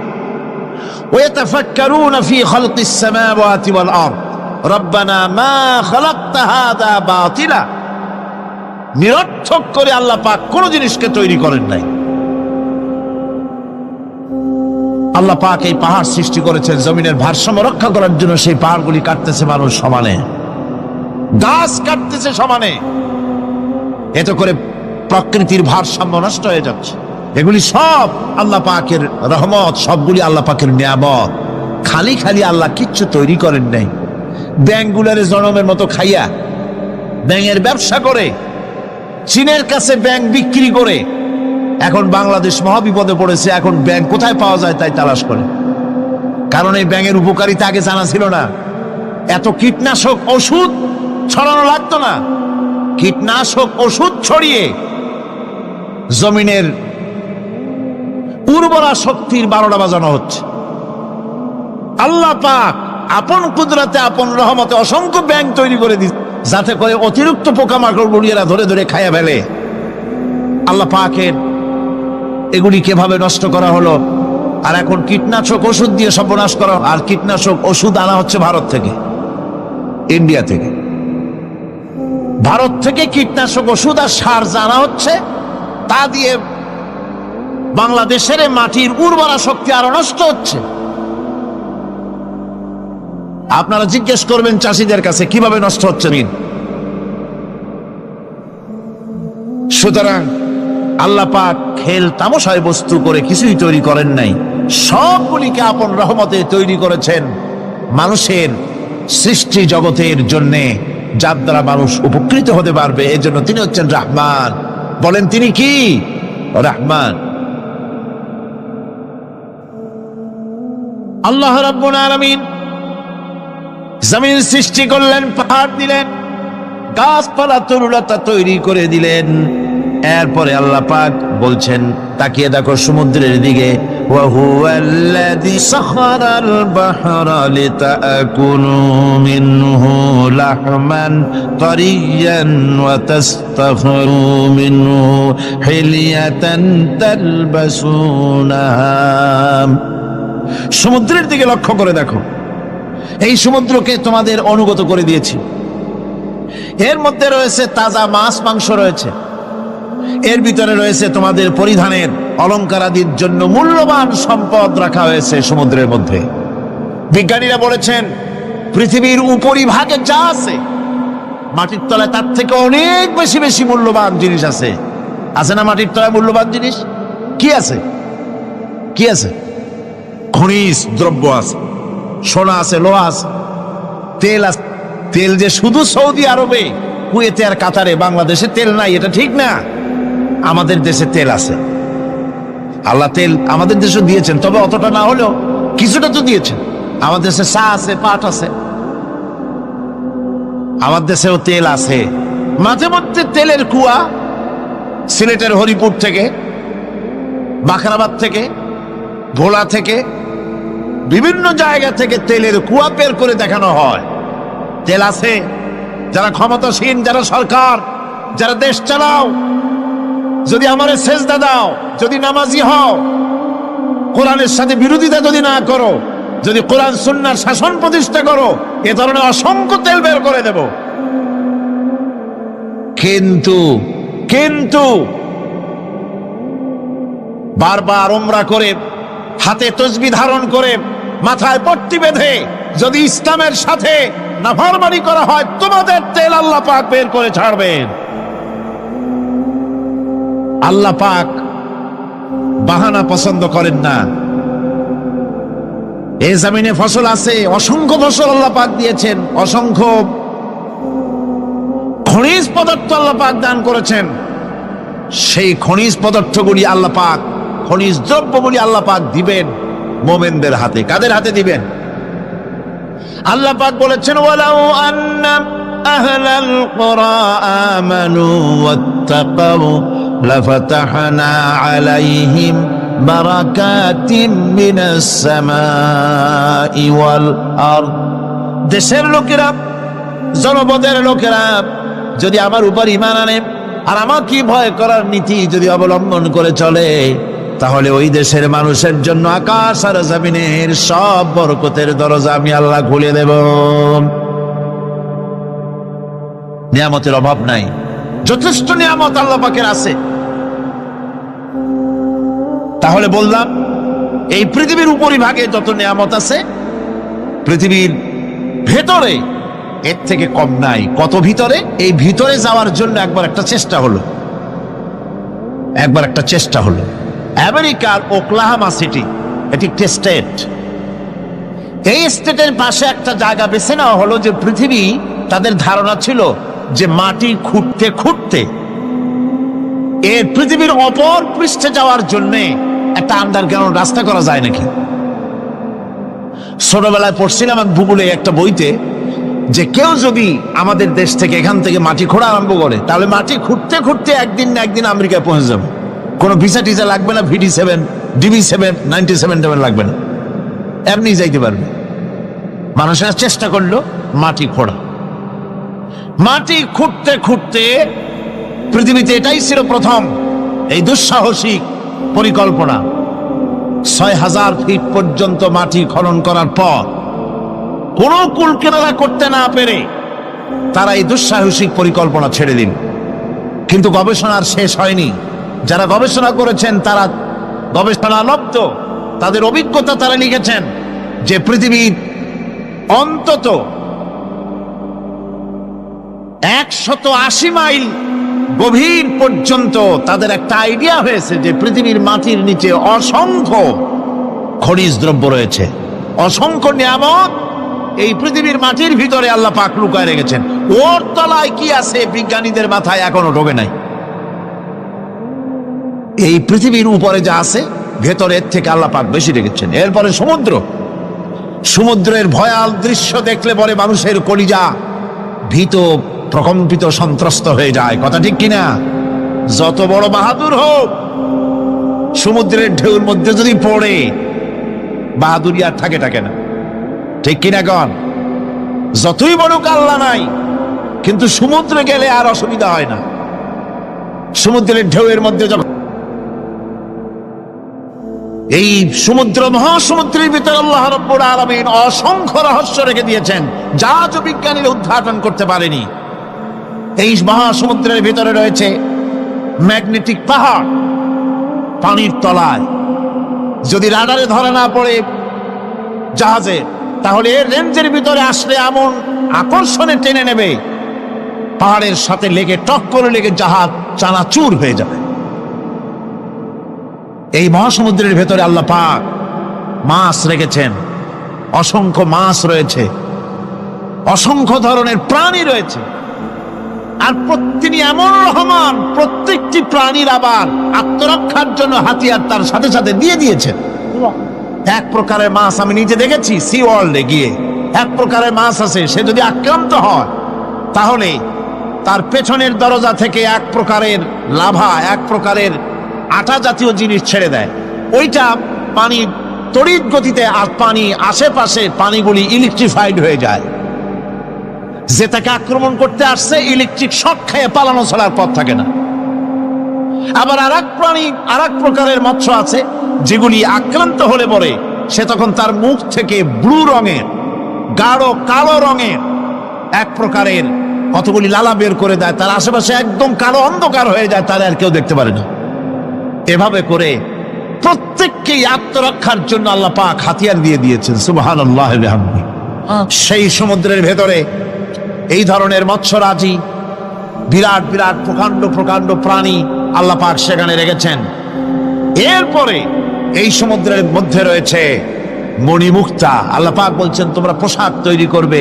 ওয়া ইয়াতাফাক্কারুনা ফী খালকিস সামাওয়াতি ওয়াল আরদ রব্বানা মা খালাকতা হাযা বাতিলা। নিরর্থক করে আল্লাহ পাক কোন জিনিসকে তৈরি করেন নাই। আল্লাহ পাক এই পাহাড় সৃষ্টি করেছেন জমিনের ভারসাম্য রক্ষা করার জন্য। সেই পাহাড়গুলি কাটতেছে মানুষ সমানে, গাছ কাটতেছে সমানে। এতে করে প্রকৃতির ভারসাম্য নষ্ট হয়ে যাচ্ছে। এগুলি সব আল্লাহ পাকের রহমত, সবগুলি আল্লাহ পাকের নিয়ামত। খালি খালি আল্লাহ কিচ্ছু তৈরি করেন নাই। ব্যাংকগুলারে জনমের মতো খাইয়া ব্যাংকের ব্যবসা করে, চীনের কাছে ব্যাংক বিক্রি করে এখন বাংলাদেশ মহাবিপদে পড়েছে। এখন ব্যাংক কোথায় পাওয়া যায় তাই তালাশ করে, কারণ এই ব্যাংকের উপকারিতা আগে জানা ছিল না। এত কীটনাশক ওষুধ ছড়ানো লাগতো না। কীটনাশক ওষুধ ছড়িয়ে জমিনের উর্বরা শক্তির 12টা বাজানো হচ্ছে। আল্লাহ পাক আপন কুদরতে, আপন রহমতে অসংখ্য ব্যাংক তৈরি করে দিচ্ছে, যাতে করে অতিরিক্ত পোকামাকড় গুলিয়েরা ধরে ধরে খাইয়া ফেলে। আল্লাহ পাকের এগুলি কিভাবে নষ্ট করা হলো। আর এখন কীটনাশক ওষুধ দিয়ে সর্বনাশ করা। আর কীটনাশক ওষুধ আনা হচ্ছে ভারত থেকে, ইন্ডিয়া থেকে। ভারত থেকে কীটনাশক ওষুধ আর সার জানা হচ্ছে, তা দিয়ে বাংলাদেশের মাটির উর্বরা শক্তি আরো নষ্ট হচ্ছে। আপনারা জিজ্ঞেস করবেন চাষীদের কাছে কিভাবে নষ্ট হচ্ছে। সুতরাং আল্লাহ পাক খেল তামাশায় বস্তু করে কিছুই তৈরি করেন নাই। সবগুলিকে আপন রহমতে তৈরি করেছেন মানুষের সৃষ্টি জগতের জন্য, যার দ্বারা মানুষ উপকৃত হতে পারবে। এজন্য তিনি হচ্ছেন রহমান। বলেন তিনি কি? রহমান। আল্লাহ রাব্বুল আলামিন জমিন সৃষ্টি করলেন, পাহাড় দিলেন, গাছপালা তরুলতা তৈরি করে দিলেন। এরপরে আল্লাহ পাক বলছেন, তাকিয়ে দেখো সমুদ্রের দিকে, ওয়া হুয়াল্লাযী সাখারাল বাহরা লিতাকুলু মিনহু লাহমান তারিয়ান ওয়া তাস্তাখরু মিনহু হিলিয়াতান তালবাসুনাহা। সমুদ্রের দিকে লক্ষ্য করে দেখো, এই সমুদ্রকে তোমাদের অনুগত করে দিয়েছি। এর মধ্যে রয়েছে তাজা মাছ মাংস রয়েছে, এর ভিতরে রয়েছে তোমাদের পরিধানের অলংকার আদির জন্য মূল্যবান সম্পদ রাখা হয়েছে সমুদ্রের মধ্যে। বিজ্ঞানীরা বলেছেন পৃথিবীর উপরিভাগে যা আছে মাটির তলায় তার থেকে অনেক বেশি বেশি মূল্যবান জিনিস আছে। আছে না মাটির তলায় মূল্যবান জিনিস? কি আছে? কি আছে? খনিজ দ্রব্য আছে, সোনা আছে, লোহা আছে, তেল আছে। তেল যে শুধু সৌদি আরবে, কুয়েতে আর কাতারে, বাংলাদেশে তেল নাই এটা ঠিক না। আমাদের দেশে তেল আছে। আল্লাহ তেল আমাদের দেশে দিয়েছেন, তবে অতটা না হলেও কিছুটা তো দিয়েছেন। আমাদের দেশে চা আছে, পাট আছে, আমার দেশেও তেল আছে। মাঝে মধ্যে তেলের কুয়া সিলেটের হরিপুর থেকে, বাখরাবাদ থেকে, ভোলা থেকে, বিভিন্ন জায়গা থেকে তেলের কুয়া বের করে দেখানো হয়। তেল আছে। যারা ক্ষমতাসীন, যারা সরকার, যারা দেশ চালাও, যদি আমারে সেজদা দাও, যদি নামাজি হও, কোরআনের সাথে বিরোধিতা যদি না করো, যদি কোরআন সুন্নাহর শাসন প্রতিষ্ঠা করো, এ ধরনের অসংখ্য তেল বের করে দেব। কিন্তু কিন্তু বারবার উমরা করে, হাতে তসবিহ ধারণ করে, মাথায় পট্টি বেঁধে যদি ইসলামের সাথে নাফরমানি করা হয়, তোমাদের তেল আল্লাহ পাক বের করে ছাড়বেন। আল্লাহ পাক বাহানা পছন্দ করেন না। এই জমিনে ফসল আছে, অসংখ্য ফসল আল্লাহ পাক দিয়েছেন, অসংখ্য খনিজ পদার্থ আল্লাহ পাক দান করেছেন। সেই খনিজ পদার্থগুলি আল্লাহ পাক, খনিজ দ্রব্যগুলি আল্লাহ পাক দিবেন মুমিনদের হাতে। কাদের হাতে দিবেন? আল্লাহ পাক বলেছেন, ওয়ালাউ আন্না আহলাল কুরা আমানু ওয়াত্তাকাউ লাফাতাহনা আলাইহিম বারাকাতিম মিনাস সামাই ওয়াল আরদ। দেশের লোকেরা, জনপদের লোকেরা যদি আমার উপর ঈমান আনে আর আমাকে ভয় করার নীতি যদি অবলম্বন করে চলে, তাহলে ওই দেশের মানুষের জন্য আকাশ আর জমিনের সব বরকতের দরজা আমি আল্লাহ খুলে দেব। নিয়ামতের অভাব নাই, যথেষ্ট নিয়ামত আল্লাহ পাকের আছে। তাহলে বললাম, এই পৃথিবীর উপরিভাগে যত নিয়ামত আছে, পৃথিবীর ভেতরে এর থেকে কম নাই। কত ভিতরে? এই ভিতরে যাওয়ার জন্য একবার একটা চেষ্টা হলো। আমেরিকার ওকলাহামা সিটি, এটি একটি স্টেট। এই স্টেটের পাশে একটা জায়গা বেছে নেওয়া হলো, যে পৃথিবী, তাদের ধারণা ছিল যে মাটি খুঁড়তে খুঁড়তে এর পৃথিবীর অপর পৃষ্ঠে যাওয়ার জন্য একটা আন্ডারগ্রাউন্ড রাস্তা করা যায় নাকি। ছোটবেলায় পড়ছিলাম এক ভূগোলে একটা বইতে, যে কেউ যদি আমাদের দেশ থেকে, এখান থেকে মাটি খোঁড়া আরম্ভ করে, তাহলে মাটি খুঁড়তে খুঁড়তে একদিন না একদিন আমেরিকায় পৌঁছে যাবে। কোনো ভিসা টিসা লাগবে না, VD7, DB7, 97 লাগবে না, এমনি যাইতে পারবে। মানুষেরা চেষ্টা করলো মাটি খোঁড়া। মাটি খুঁড়তে খুঁড়তে পৃথিবীতে এটাই ছিল প্রথম এই দুঃসাহসিক পরিকল্পনা। 6000 ফিট পর্যন্ত মাটি খনন করার পর কোনো কুল কেনারা করতে না পেরে তারা এই দুঃসাহসিক পরিকল্পনা ছেড়ে দিন। কিন্তু গবেষণার শেষ হয়নি। যারা গবেষণা করেছেন তারা গবেষণালব্ধ, তাদের অভিজ্ঞতা তারা লিখেছেন যে পৃথিবীর অন্তত 180 মাইল গভীর পর্যন্ত তাদের একটা আইডিয়া হয়েছে যে পৃথিবীর মাটির নিচে অসংখ্য খনিজ দ্রব্য রয়েছে, অসংখ্য নিয়ামত এই পৃথিবীর মাটির ভিতরে আল্লাহ পাক লুকায় রেখেছেন। ওর তলায় কি আছে বিজ্ঞানীদের মাথায় এখনো ঢোকে নাই। এই পৃথিবীর উপরে যা আছে ভেতরের থেকে আল্লাহ পাক বেশি রেখেছেন। এরপরে সমুদ্র, সমুদ্রের ভয়াল দৃশ্য দেখলে পরে মানুষের কলিজা ভীত, প্রকম্পিত, সন্ত্রস্ত হয়ে যায়। কথা ঠিক কিনা? যত বড় বাহাদুর হোক, সমুদ্রের ঢেউর মধ্যে যদি পড়ে, বাহাদুরি আর থাকে না। ঠিক কিনা কন? যতই বড় আল্লাহ নাই, কিন্তু সমুদ্রে গেলে আর অসুবিধা হয় না। সমুদ্রের ঢেউয়ের মধ্যে যখন এই সমুদ্র, মহাসমুদ্রের ভিতরে আল্লাহ রাব্বুল আলামিন অসংখ্য রহস্য রেখে দিয়েছেন, যা আজও বিজ্ঞানীরা উদ্ঘাটন করতে পারেনি। এই মহাসমুদ্রের ভিতরে রয়েছে ম্যাগনেটিক পাহাড় পানির তলায়। যদি রাডারে ধরা না পড়ে জাহাজে, তাহলে এর রেঞ্জের ভিতরে আসলে এমন আকর্ষণে টেনে নেবে, পাহাড়ের সাথে লেগে টক করে লেগে জাহাজ চানাচুর হয়ে যাবে। এই মহাসমুদ্রের ভেতরে আল্লাহ পাক মাছ রেখেছেন, অসংখ্য মাছ রয়েছে, অসংখ্য ধরনের প্রাণী রয়েছে। আর তিনি এমন রহমান, প্রত্যেকটি প্রাণীর আবার আত্মরক্ষার জন্য হাতিয়ার তার সাথে সাথে দিয়ে দিয়েছেন। এক প্রকারের মাছ আমি নিজে দেখেছি সি ওয়ার্ল্ডে গিয়ে, এক প্রকারের মাছ আছে, সে যদি আক্রান্ত হয় তাহলে তার পেছনের দরজা থেকে এক প্রকারের লাভা, এক প্রকারের আটা জাতীয় জিনিস ছেড়ে দেয়। ওইটা পানি তড়িৎ গতিতে, আর পানি আশেপাশে পানিগুলি ইলেকট্রিফাইড হয়ে যায়। যে তাকে আক্রমণ করতে আসছে ইলেকট্রিক শক খেয়ে পালানো ছাড়ার পথ থাকে না। আবার আর এক প্রাণী, আর এক প্রকারের মৎস্য আছে, যেগুলি আক্রান্ত হলে পরে সে তখন তার মুখ থেকে ব্লু রঙের, গাঢ় কালো রঙের এক প্রকারের কতগুলি লালা বের করে দেয়, তার আশেপাশে একদম কালো অন্ধকার হয়ে যায়, তারা আর কেউ দেখতে পারে না। এভাবে করে প্রত্যেককেই আত্মরক্ষার জন্য আল্লাহ পাক হাতিয়ার দিয়ে দিয়েছেন। সুবহানাল্লাহ ওয়া বিহামদিহি। সেই সমুদ্রের ভেতরে এই ধরনের মৎস্যরাজি, বিরাট বিরাট প্রকাণ্ড প্রকাণ্ড প্রাণী আল্লাহ পাক সেখানে রেখেছেন। এরপরে এই সমুদ্রের মধ্যে রয়েছে মণিমুক্তা। আল্লাহ পাক বলছেন তোমরা পোশাক তৈরি করবে,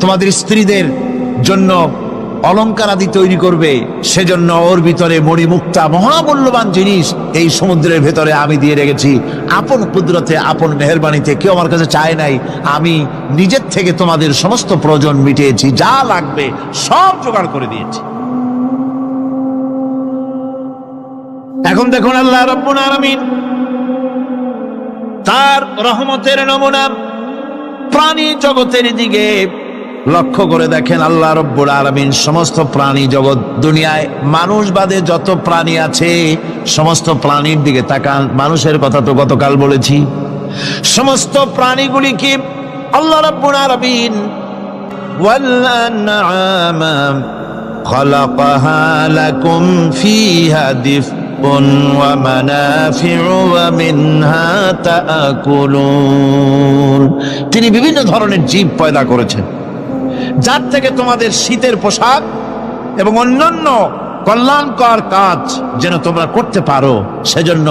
তোমাদের স্ত্রীদের জন্য অলংকার আদি তৈরি করবে, সেজন্য ওর ভিতরে মণিমুক্তা মহামূল্যবান জিনিস এই সমুদ্রের ভেতরে আমি দিয়ে রেখেছি। আপন কুদরতে, আপন মেহেরবানিতে, কেউ আমার কাছে চায় নাই, আমি নিজের থেকে তোমাদের সমস্ত প্রয়োজন মিটিয়েছি, যা লাগবে সব জোগাড় করে দিয়েছি। এখন দেখুন আল্লাহ রাব্বুল আলামিন তার রহমতের নমুনা প্রাণী জগতের দিকে লক্ষ্য করে দেখেন। আল্লাহ রাব্বুল আলামিন সমস্ত প্রাণী জগৎ, দুনিয়ায় মানুষ বাদে যত প্রাণী আছে সমস্ত প্রাণীর দিকে তাকান। মানুষের কথা তো গতকাল বলেছি। সমস্ত প্রাণীগুলিকে আল্লাহ রাব্বুল আলামিন ওয়াল আনআমা খালাকাহা লাকুম ফিহা দিফউন ওয়া মানাফিউ ওয়া মিনহা তাআকুলুন। তিনি বিভিন্ন ধরনের জীব পয়দা করেছেন, যার থেকে তোমাদের শীতের পোশাক এবং অন্যান্য কল্যাণকর কাজ যেন তোমরা করতে পারো, সেজন্য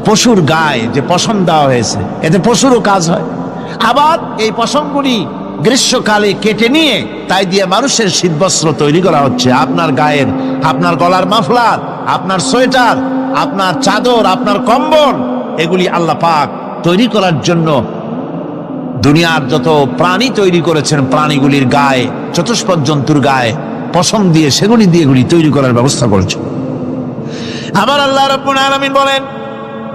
পশুর গায়ে যে পশম দেওয়া হয়েছে, এতে পশুরও কাজ হয়। আবার এই পশমগুলি গ্রীষ্মকালে কেটে নিয়ে তাই দিয়ে মানুষের শীতবস্ত্র তৈরি করা হচ্ছে। আপনার গায়ের, আপনার গলার মাফলার, আপনার সোয়েটার, আপনার চাদর, আপনার কম্বল, এগুলি আল্লাহ পাক তৈরি করার জন্য দুনিয়ার যত প্রাণী তৈরি করেছেন, প্রাণীগুলির গায়ে, চতুষ্পদ জন্তুর গায়ে পশম দিয়ে, সেগুলি দিয়ে এগুলি তৈরি করার ব্যবস্থা করেছেন। আবার আল্লাহ রাব্বুল আলামিন বলেন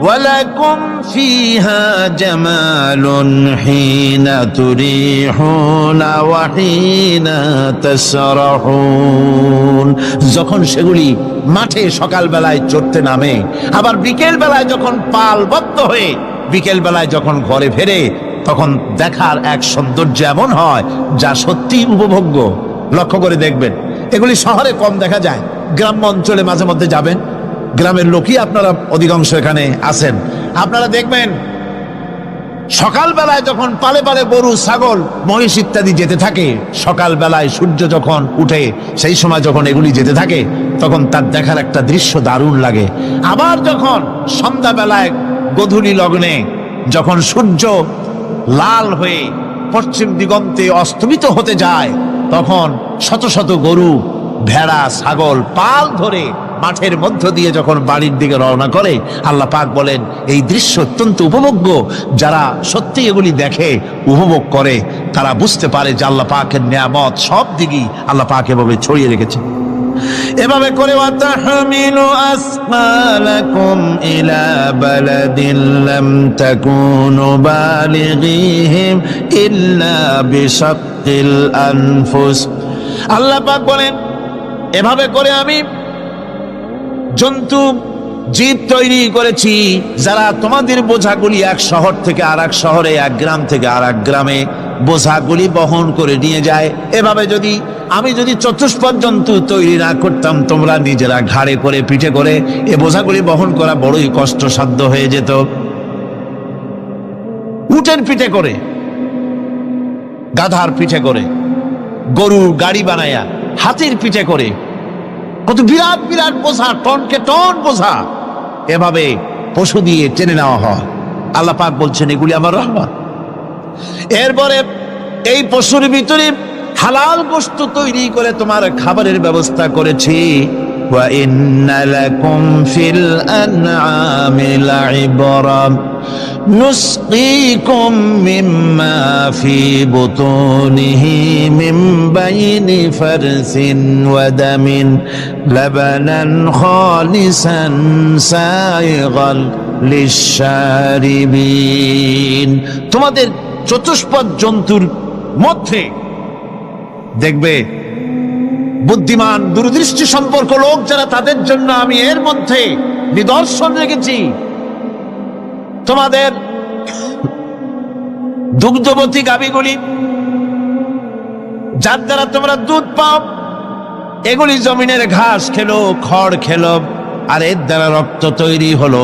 ওয়ালাকুম ফিহা জামালুন হিনা তুরিহুনা ওয়া হিনা তাসরাহুন। যখন সেগুলি মাঠে সকাল বেলায় চড়তে নামে, আবার বিকেল বেলায় যখন পালবদ্ধ হয়ে বিকেল বেলায় যখন ঘরে ফেরে, তখন দেখার এক সৌন্দর্য এমন হয় যা সত্যি উপভোগ্য। লক্ষ্য করে দেখবেন, এগুলি শহরে কম দেখা যায়, গ্রাম্য অঞ্চলে মাঝে মধ্যে যাবেন, গ্রামের লোকই আপনারা অধিকাংশ এখানে আছেন, আপনারা দেখবেন সকাল বেলায় যখন পালে পালে গরু, ছাগল, মহিষ ইত্যাদি যেতে থাকে, সকাল বেলায় সূর্য যখন উঠে সেই সময় যখন এগুলি যেতে থাকে, তখন তার দেখার একটা দৃশ্য দারুণ লাগে। আবার যখন সন্ধ্যা বেলায় গধূলি লগ্নে যখন সূর্য লাল হয়ে পশ্চিম দিগন্তে অস্তমিত হতে যায়, তখন শত শত গরু, ভেড়া, ছাগল পাল ধরে মাঠের মধ্য দিয়ে যখন বাড়ির দিকে রওনা করে, আল্লাহ পাক বলেন এই দৃশ্য অত্যন্ত উপভোগ্য। যারা সত্যি এগুলি দেখে, উপভোগ করে, তারা বুঝতে পারে যে আল্লাহ পাকের নিয়ামত সব দিকেই আল্লাহ পাক এভাবে ছড়িয়ে রেখেছে। এভাবে করে ওয়াতাহমিলু আসমালাকুম ইলা বালাদিন লাম তাকুনু বালিগিহিম ইল্লা বিশাক্কিল আনফুস। আল্লাহ পাক বলেন এভাবে করে আমি জন্তু জীব তৈরি করেছি যারা তোমাদের বোঝাগুলি এক শহর থেকে আর এক শহরে, এক গ্রাম থেকে আর এক গ্রামে বোঝাগুলি বহন করে নিয়ে যায়। এভাবে আমি যদি চতুষ্পদ জন্তু তৈরি না করতাম, তোমরা নিজেরা ঘাড়ে করে পিঠে করে এ বোঝাগুলি বহন করা বড়ই কষ্টসাধ্য হয়ে যেত। উটের পিঠে করে, গাধার পিঠে করে, গরুর গাড়ি বানায়া, হাতির পিঠে করে, কত বিরাট বিরাট বোঝা, টনকে টন বোঝা এভাবে পশু দিয়ে টেনে নেওয়া হয়। আল্লাহ পাক বলছেন এগুলি আমার রহমত। এরপরে এই পশুর ভিতরে হালাল গোশত তৈরি করে তোমার খাবারের ব্যবস্থা করেছি। ওয়া ইন্না লাকুম ফিল আনআমি লাইবরা নুসকিকুম মিম্মা ফি বুতুনিহি মিন বাইনি ফারসিন ওয়া দামিন লাবানান খালিসান সাইগাল লিশশারিবিন। তোমাদের চতুষ্পদ জন্তুর মধ্যে দেখবে বুদ্ধিমান দূরদৃষ্টি সম্পর্ক লোক যারা, তাদের জন্য আমি এর মধ্যে নিদর্শন রেখেছি। তোমাদের দুগ্ধবতী গাভীগুলি যার দ্বারা তোমরা দুধ পাও, এগুলি জমিনের ঘাস খেলো, খড় খেলো, আর এর দ্বারা রক্ত তৈরি হলো,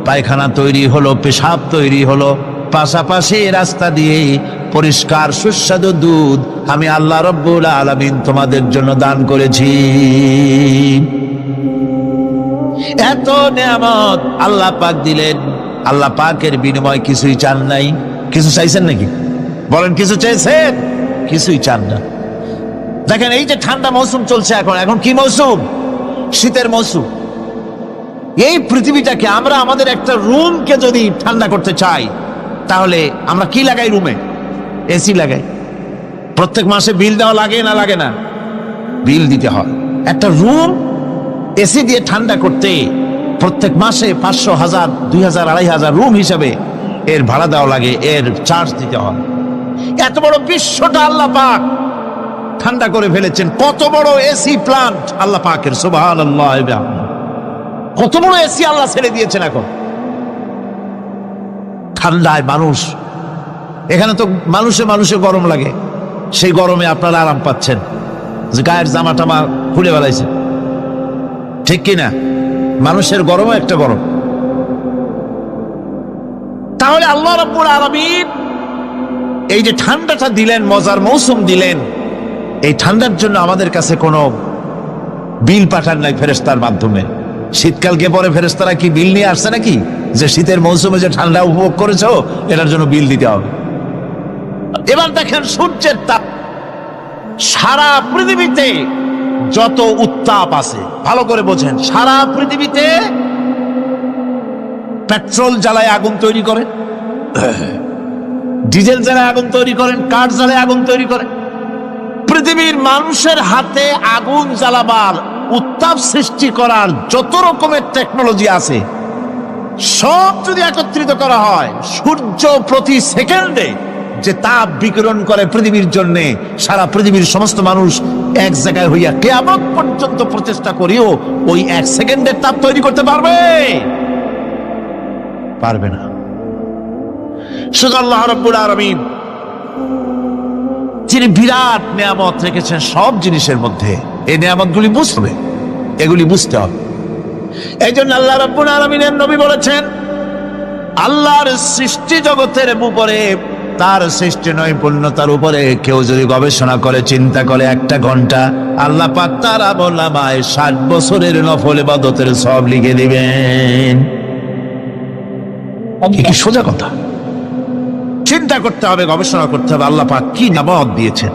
পায়খানা তৈরি হলো, পেশাব তৈরি হলো। পাশাপাশি রাস্তা দিয়ে পরিষ্কার সুস্বাদু দুধ আমি আল্লাহ রব্বুল আলামিন তোমাদের জন্য দান করেছি। এত নিয়ামত আল্লাহ পাক দিলেন, আল্লাহ পাকের বিনিময় কিছুই চান নাই। কিছু চাইছেন নাকি? বলেন কিছু চাইছেন? কিছুই চান না। দেখেন এই যে ঠান্ডা মৌসুম চলছে, এখন কি মৌসুম? শীতের মৌসুম। এই পৃথিবীটাকে আমরা আমাদের একটা রুমকে যদি ঠান্ডা করতে চাই, তাহলে আমরা কি লাগাই? রুমে এসি লাগাই। প্রত্যেক মাসে বিল দেওয়া লাগে না? লাগে না? বিল দিতে হয়। একটা রুম এসি দিয়ে ঠান্ডা করতে প্রত্যেক মাসে 500, 1000, 2000, 2500 রুম হিসাবে এর ভাড়া দেওয়া লাগে, এর চার্জ দিতে হয়। এত বড় বিশ্বটা আল্লাহ পাক ঠান্ডা করে ফেলেছেন। কত বড় এসি প্লান্ট আল্লাহ পাকের, সুবহানাল্লাহ। কত বড় এসি আল্লাহ ছেড়ে দিয়েছেন। এখন ঠান্ডায় মানুষ, এখানে তো মানুষে গরম লাগে, সেই গরমে আপনারা আরাম পাচ্ছেন, যে গায়ের জামা টামা খুলে বেলাইছে, ঠিক কিনা? মানুষের গরমও একটা গরম। তাহলে আল্লাহ রাব্বুল আলামিন এই যে ঠান্ডাটা দিলেন, মজার মৌসুম দিলেন, এই ঠান্ডার জন্য আমাদের কাছে কোনো বিল পাঠান নাই ফেরেশতার মাধ্যমে। শীতকালকে পরে ফেরেশতারা কি বিল নিয়ে আসছে নাকি, যে শীতের মৌসুমে যে ঠান্ডা উপভোগ করেছো এটার জন্য বিল দিতে হবে? এবার দেখেন সূর্যের তাপ, সারা পৃথিবীতে যত উত্তাপ আছে, ভালো করে বোঝেন, সারা পৃথিবীতে পেট্রোল জ্বালায় আগুন তৈরি করে, ডিজেল জ্বালায় আগুন তৈরি করেন, কাঠ জ্বালায় আগুন তৈরি করে। পৃথিবীর মানুষের হাতে আগুন জ্বালাবার, উত্তাপ সৃষ্টি করার যত রকমের টেকনোলজি আছে, সব যদি একত্রিত করা হয়, সূর্য প্রতি সেকেন্ডে যে তাপ বিকিরণ করে পৃথিবীর জন্য, সারা পৃথিবীর সমস্ত মানুষ এক জায়গায় হইয়া কিয়ামত পর্যন্ত প্রচেষ্টা করিও ওই 1 সেকেন্ডের তাপ তৈরি করতে পারবে? পারবে না। শুধু আল্লাহ রাব্বুল আলামিন যিনি বিরাট নিয়ামত রেখেছেন সব জিনিসের মধ্যে, এই নিয়ামতগুলি বুঝবে, এগুলি বুঝতে হবে। এই জন্য আল্লাহ রাব্বুল আলামিনের নবী বলেছেন, আল্লাহর সৃষ্টি জগতের উপরে, তার সৃষ্টি নৈপুণ্যতার উপরে কেউ যদি গবেষণা করে, চিন্তা করে 1 ঘন্টা, আল্লাহ পাক তার আমলনামায় 60 বছরের নফল ইবাদতের সওয়াব লিখে দিবেন। কি সোজা কথা। চিন্তা করতে হবে, গবেষণা করতে হবে আল্লাহ পাক কি নিয়ামত দিয়েছেন।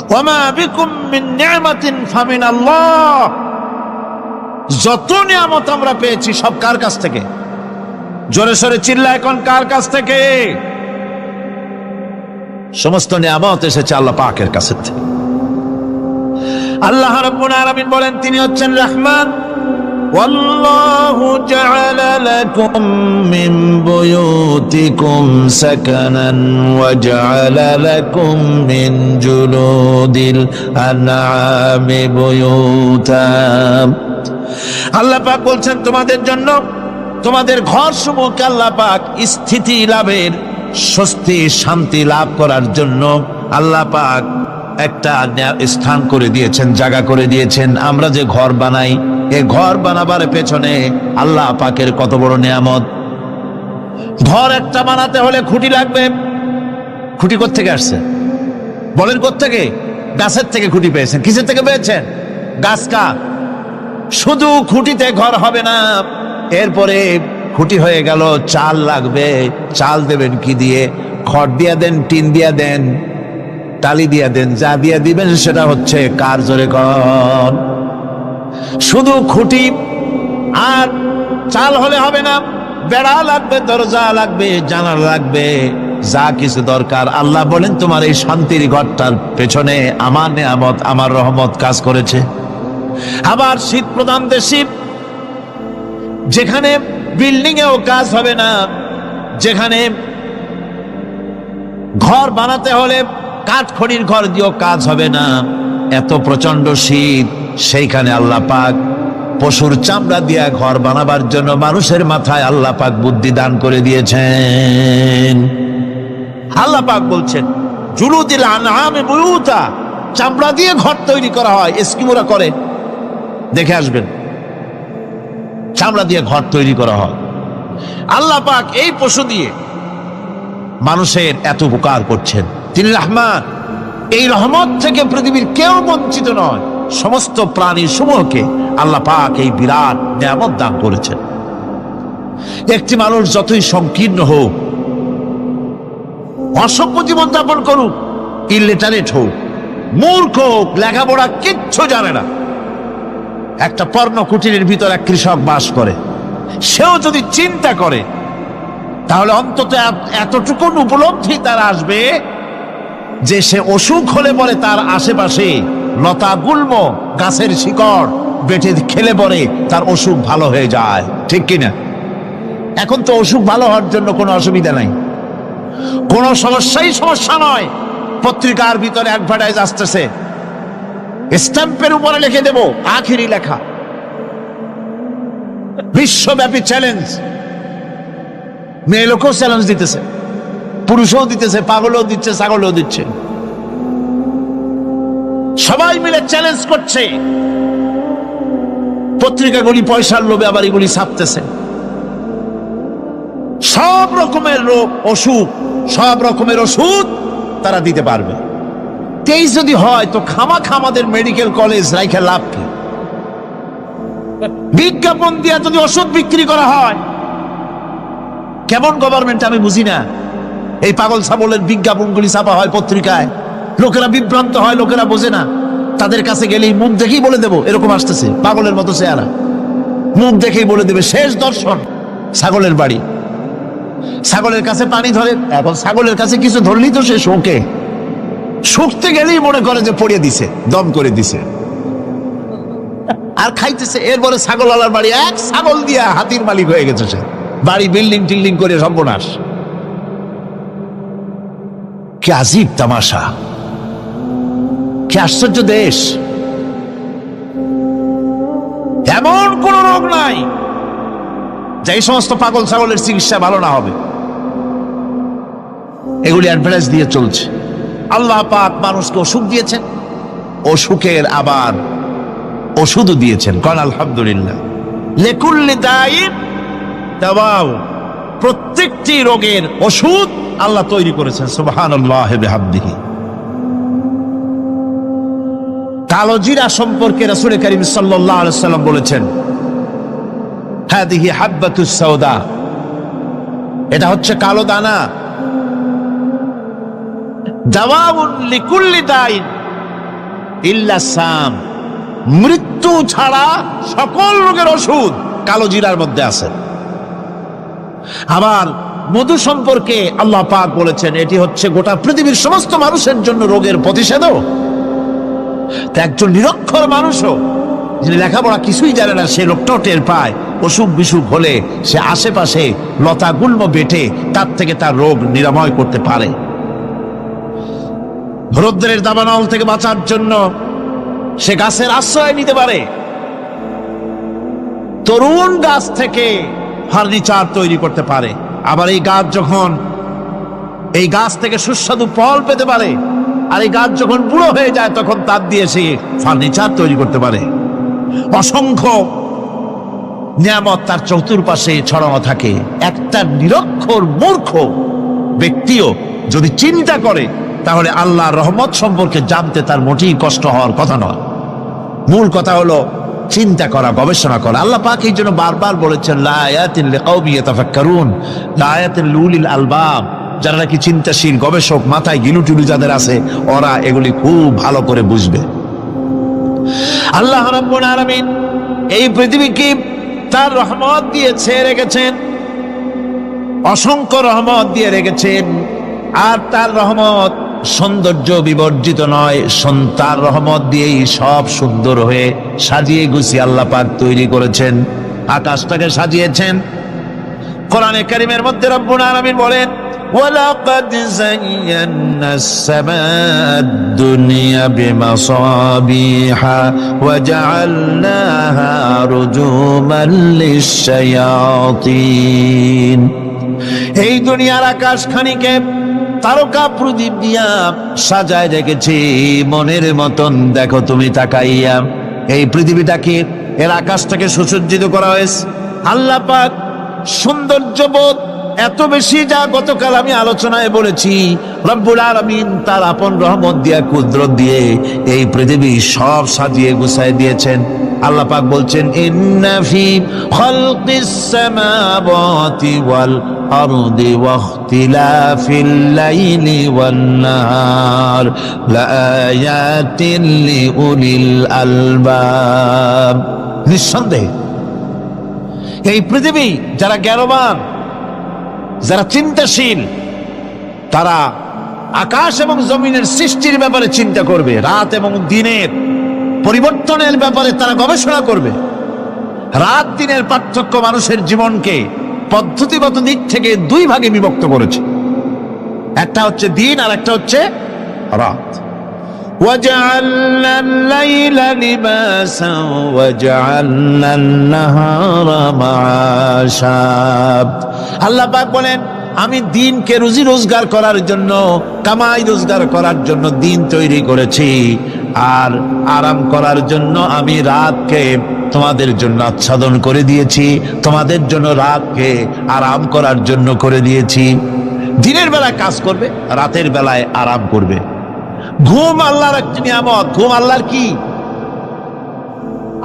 ওয়ামা বিকুম মিন নি'মাতিন ফামিনাল্লাহ, যত নিয়ামত আমরা পেয়েছি সব কার কাছ থেকে? জোরে সোরে চিল্লা এখন, কার কাছ থেকে? সমস্ত নিয়ামত এসেছে আল্লাহ পাকের কাছ থেকে। আল্লাহ রাব্বুল আলামিন বলেন তিনি হচ্ছেন রহমান। ওয়াল্লাহু জাআলা লাকুম মিন বুয়ুতিকুম সাকানান ওয়া জাআলা লাকুম মিন জুলুদিল আনআমি বুয়ুতা। আল্লাহ পাক বলছেন তোমাদের জন্য তোমাদের ঘর সমূহকে আল্লাহ পাক স্থিতি লাভের, স্বস্তি শান্তি লাভ করার জন্য আল্লাহ পাক একটা স্থান করে দিয়েছেন, জায়গা করে দিয়েছেন। আমরা যে ঘর বানাই, এই ঘর বানাবার পেছনে আল্লাহ পাকের কত বড় নিয়ামত। ঘর একটা বানাতে হলে খুঁটি লাগবে। খুঁটি কোত্থেকে আসছে বলেন? কোত্থেকে? গাছের থেকে খুঁটি পেয়েছেন। কিসের থেকে পেয়েছেন? গাছ কাঠ। শুধু খুঁটিতে ঘর হবে না, এরপরে খুঁটি হয়ে গেল, চাল লাগবে। চাল দেবেন কি দিয়ে? খড় দিয়া দেন, টিন দিয়া দেন, টালি দিয়া দেন, যা দিয়া দিবেন সেটা হচ্ছে কার? জোরে কর। শুধু খুঁটি আর চাল হলে হবে না, বেড়া লাগবে, দরজা লাগবে, জানালা লাগবে, যা কিছু দরকার। আল্লাহ বলেন তোমার এই শান্তির ঘরটার পেছনে আমার নিয়ামত, আমার রহমত কাজ করেছে। আবার শীত প্রধান দেশে যেখানে বিল্ডিং এও কাজ হবে না, যেখানে ঘর বানাতে হলে কাঠখড়ির ঘর দিয়েও কাজ হবে না, এত প্রচন্ড শীত, সেইখানে আল্লাহ পাক পশুর চামড়া দিয়া ঘর বানাবার জন্য মানুষের মাথায় আল্লাহ পাক বুদ্ধি দান করে দিয়েছেন। আল্লাহ পাক বলছেন জুলুদিল আনআমি বুয়ুতা, চামড়া দিয়ে ঘর তৈরি করা হয়। এস্কিমোরা করে, দেখে আসবেন, চামড়া দিয়ে ঘর তৈরি করা হয়। আল্লাহ পাক এই পশু দিয়ে মানুষের এত উপকার করছেন। তিনি রহমান। এই রহমত থেকে পৃথিবীর কেউ বঞ্চিত নয়। সমস্ত প্রাণী সমূহকে আল্লাহ পাক এই বিরাট নিয়ামত দান করেছেন। একটি মানুষ যতই সংকীর্ণ হোক, অসভ্য জীবন যাপন করুক, ইলিটারেট হোক, মূর্খ হোক, লেখাপড়া কিচ্ছু জানে না, একটা পর্ণ কুটিরের ভিতর এক কৃষক বাস করে, সেও যদি চিন্তা করে তাহলে অন্তত এতটুকু উপলব্ধি তার আসবে যে সে অসুখ হলে পরে তার আশেপাশে লতা গুল্ম গাছের শিকড় বেটে খেলে পরে তার অসুখ ভালো হয়ে যায়। ঠিক কিনা? এখন তো অসুখ ভালো হওয়ার জন্য কোনো অসুবিধা নাই, কোনো সমস্যা নয়। পত্রিকার ভিতরে অ্যাডভার্টাইজ আসতেছে, স্ট্যাম্পের উপরে লিখে দেব আখেরি লেখা, বিশ্বব্যাপী চ্যালেঞ্জ। মেয়ে লোকও চ্যালেঞ্জ দিতেছে, পুরুষও দিতেছে, পাগলও দিচ্ছে, ছাগলও দিচ্ছে, সবাই মিলে চ্যালেঞ্জ করছে। পত্রিকাগুলি পয়সার লোভে আবার এগুলি ছাপতেছে। সব রকমের রোগ, অসুখ, সব রকমের ওষুধ তারা দিতে পারবে। তেইশ যদি হয় তো খামাখা আমাদের মেডিকেল কলেজ রাইখা লাভ কি? বিজ্ঞাপন দিয়া যদি ওষুধ বিক্রি করা হয়, কেমন গভর্নমেন্ট আমি বুঝি না। এই পাগল ছাগলের বিজ্ঞাপনগুলি ছাপা হয় পত্রিকায়, লোকেরা বিভ্রান্ত হয়, লোকেরা বোঝে না। তাদের কাছে গেলেই মুখ দেখেই বলে দেবো এরকম আসতেছে, পাগলের মতো চেহারা, মুখ দেখেই বলে দেবে শেষ দর্শন ছাগলের বাড়ি। ছাগলের কাছে পানি ধরে, এখন ছাগলের কাছে কিছু ধরলেই তো সে শোকে, শুকতে গেলেই মনে করে যে পড়িয়ে দিছে, দম করে দিছে, আর খাইতেছে। এরপরে ছাগলওয়ালার বাড়ি এক ছাগল দিয়া হাতির মালিক হয়ে গেছে সে, বাড়ি বিল্ডিং টিল্ডিং করে সর্বনাশ। কি আজীব তামাশা, কি আশ্চর্য দেশ। এমন কোন রোগ নাই যে এই সমস্ত পাগল ছাগলের চিকিৎসা ভালো না হবে। এগুলি অ্যাডভার্টাইজ দিয়ে চলছে। আল্লাহ পাক মানুষকে অসুখ দিয়েছেন, অসুখের আবার ওষুধও দিয়েছেন। কারণ আলহামদুলিল্লাহ লিকুল্লি দাইন দাওয়াউ, প্রত্যেকটি রোগের ওষুধ আল্লাহ তৈরি করেছেন। সুবহানাল্লাহ বিহামদিহি। কালো জিরা সম্পর্কে রাসূল করিম সাল্লাল্লাহু আলাইহি ওয়াসাল্লাম বলেছেন, হাদিহি হাব্বাতুস সাওদা, এটা হচ্ছে কালো দানা। দাওয়াউন লিকুল্লি দাইন ইল্লা সাম, মৃত্যু ছাড়া সকল রোগের ওষুধ কালো জিরার মধ্যে আছে। আবার মধু সম্পর্কে আল্লাহ পাক বলেছেন এটি হচ্ছে গোটা পৃথিবীর সমস্ত মানুষের জন্য রোগের প্রতিষেধক। তা একজন নিরক্ষর মানুষও, যিনি লেখাপড়া কিছুই জানে না, সে লোকটাও টের পায় অসুখ বিসুখ হলে সে আশেপাশে লতা গুল্ম বেটে তার থেকে তার রোগ নিরাময় করতে পারে। রৌদ্রের দাবানল থেকে বাঁচার জন্য সে গাছের আশ্রয় নিতে পারে। তরুণ গাছ থেকে ফার্নিচার তৈরি করতে পারে। আবার এই গাছ থেকে সুস্বাদু ফল পেতে পারে। আর এই গাছ যখন বুড়ো হয়ে যায় তখন তার দিয়ে সে ফার্নিচার তৈরি করতে পারে। অসংখ্য নিয়ামত তার চতুর্পাশে ছড়ানো থাকে। একটা নিরক্ষর মূর্খ ব্যক্তিও যদি চিন্তা করে তাহলে আল্লাহর রহমত সম্পর্কে জানতে তার মোটেই কষ্ট হওয়ার কথা নয়। মূল কথা হলো চিন্তা করা, গবেষণা করা। আল্লাহ পাক এই জন্য বারবার বলেছেন লা আয়াতিন লিকাউমি ইয়াতাফাক্কারুন, লা আয়াতিন লিউলিল আলবাব। যারা নাকি চিন্তাশীল, গবেষক, মাথায় গিলুটিলু যাদের আছে, ওরা এগুলি খুব ভালো করে বুঝবে। আল্লাহ রাব্বুল আলামিন এই পৃথিবীকে তার রহমত দিয়ে ছেয়ে রেখেছেন, অসংখ্য রহমত দিয়ে রেখেছেন। আর তার রহমত সৌন্দর্য বিবর্জিত নয়, তার রহমত দিয়েই সব সুন্দর হয়ে সাজিয়ে গুছিয়ে আল্লাহ পাক তৈরি করেছেন। আকাশটাকে সাজিয়েছেন। কোরআনে কারীমের মধ্যে রব্বুল আলামিন বলেন ওয়ালাকাদ যায়্যানা আস-সামাআদ দুনিয়া বিমাসাবিহা ওয়া জাআলনাহা রুজুমান লিশ-শায়াতিন। এই দুনিয়ার আকাশখানিকে তারকা প্রদীপ দিয়া সাজায় রেখেছি মনের মতন। দেখো তুমি তাকাইয়া, এই পৃথিবীটাকে, এর আকাশটাকে সুসজ্জিত করা হয়েছে। আল্লাহ পাক সৌন্দর্যবোধ এত বেশি, যা গতকাল আমি আলোচনায় বলেছি, রব্বুল আলামিন তার আপন রহমত দিয়া, কুদরত দিয়ে এই পৃথিবী সব সাজিয়ে গুছায় দিয়েছেন। আল্লাহ পাক বলছেন ইন্না ফি খালকিস সামাওয়াতি ওয়াল আরদি ওয়াখতিলাফিল লাইলি ওয়ান নাহার লাআয়াতিন লিউলিল আলবাব। নিঃসন্দেহে এই পৃথিবী, যারা জ্ঞানবান, যারা চিন্তাশীল, তারা আকাশ এবং জমিনের সৃষ্টির ব্যাপারে চিন্তা করবে, রাত এবং দিনের পরিবর্তনের ব্যাপারে তারা গবেষণা করবে। রাত দিনের পার্থক্য মানুষের জীবনকে পদ্ধতিগত দিক থেকে দুই ভাগে বিভক্ত করেছে। একটা হচ্ছে দিন আর একটা হচ্ছে রাত। وَجَعَلْنَا اللَّيْلَ لِبَاسًا وَجَعَلْنَا النَّهَارَ مَعَاشًا। আল্লাহ পাক বলেন আমি দিনকে রুজি রোজগার করার জন্য, কামাই রোজগার করার জন্য দিন তৈরি করেছি, আর আরাম করার জন্য আমি রাতকে তোমাদের জন্য আচ্ছাদন করে দিয়েছি। তোমাদের জন্য রাতকে আরাম করার জন্য করে দিয়েছি। দিনের বেলায় কাজ করবে, রাতের বেলায় আরাম করবে। ঘুম আল্লাহর একটি নিয়ামত। ঘুম আল্লাহর কি?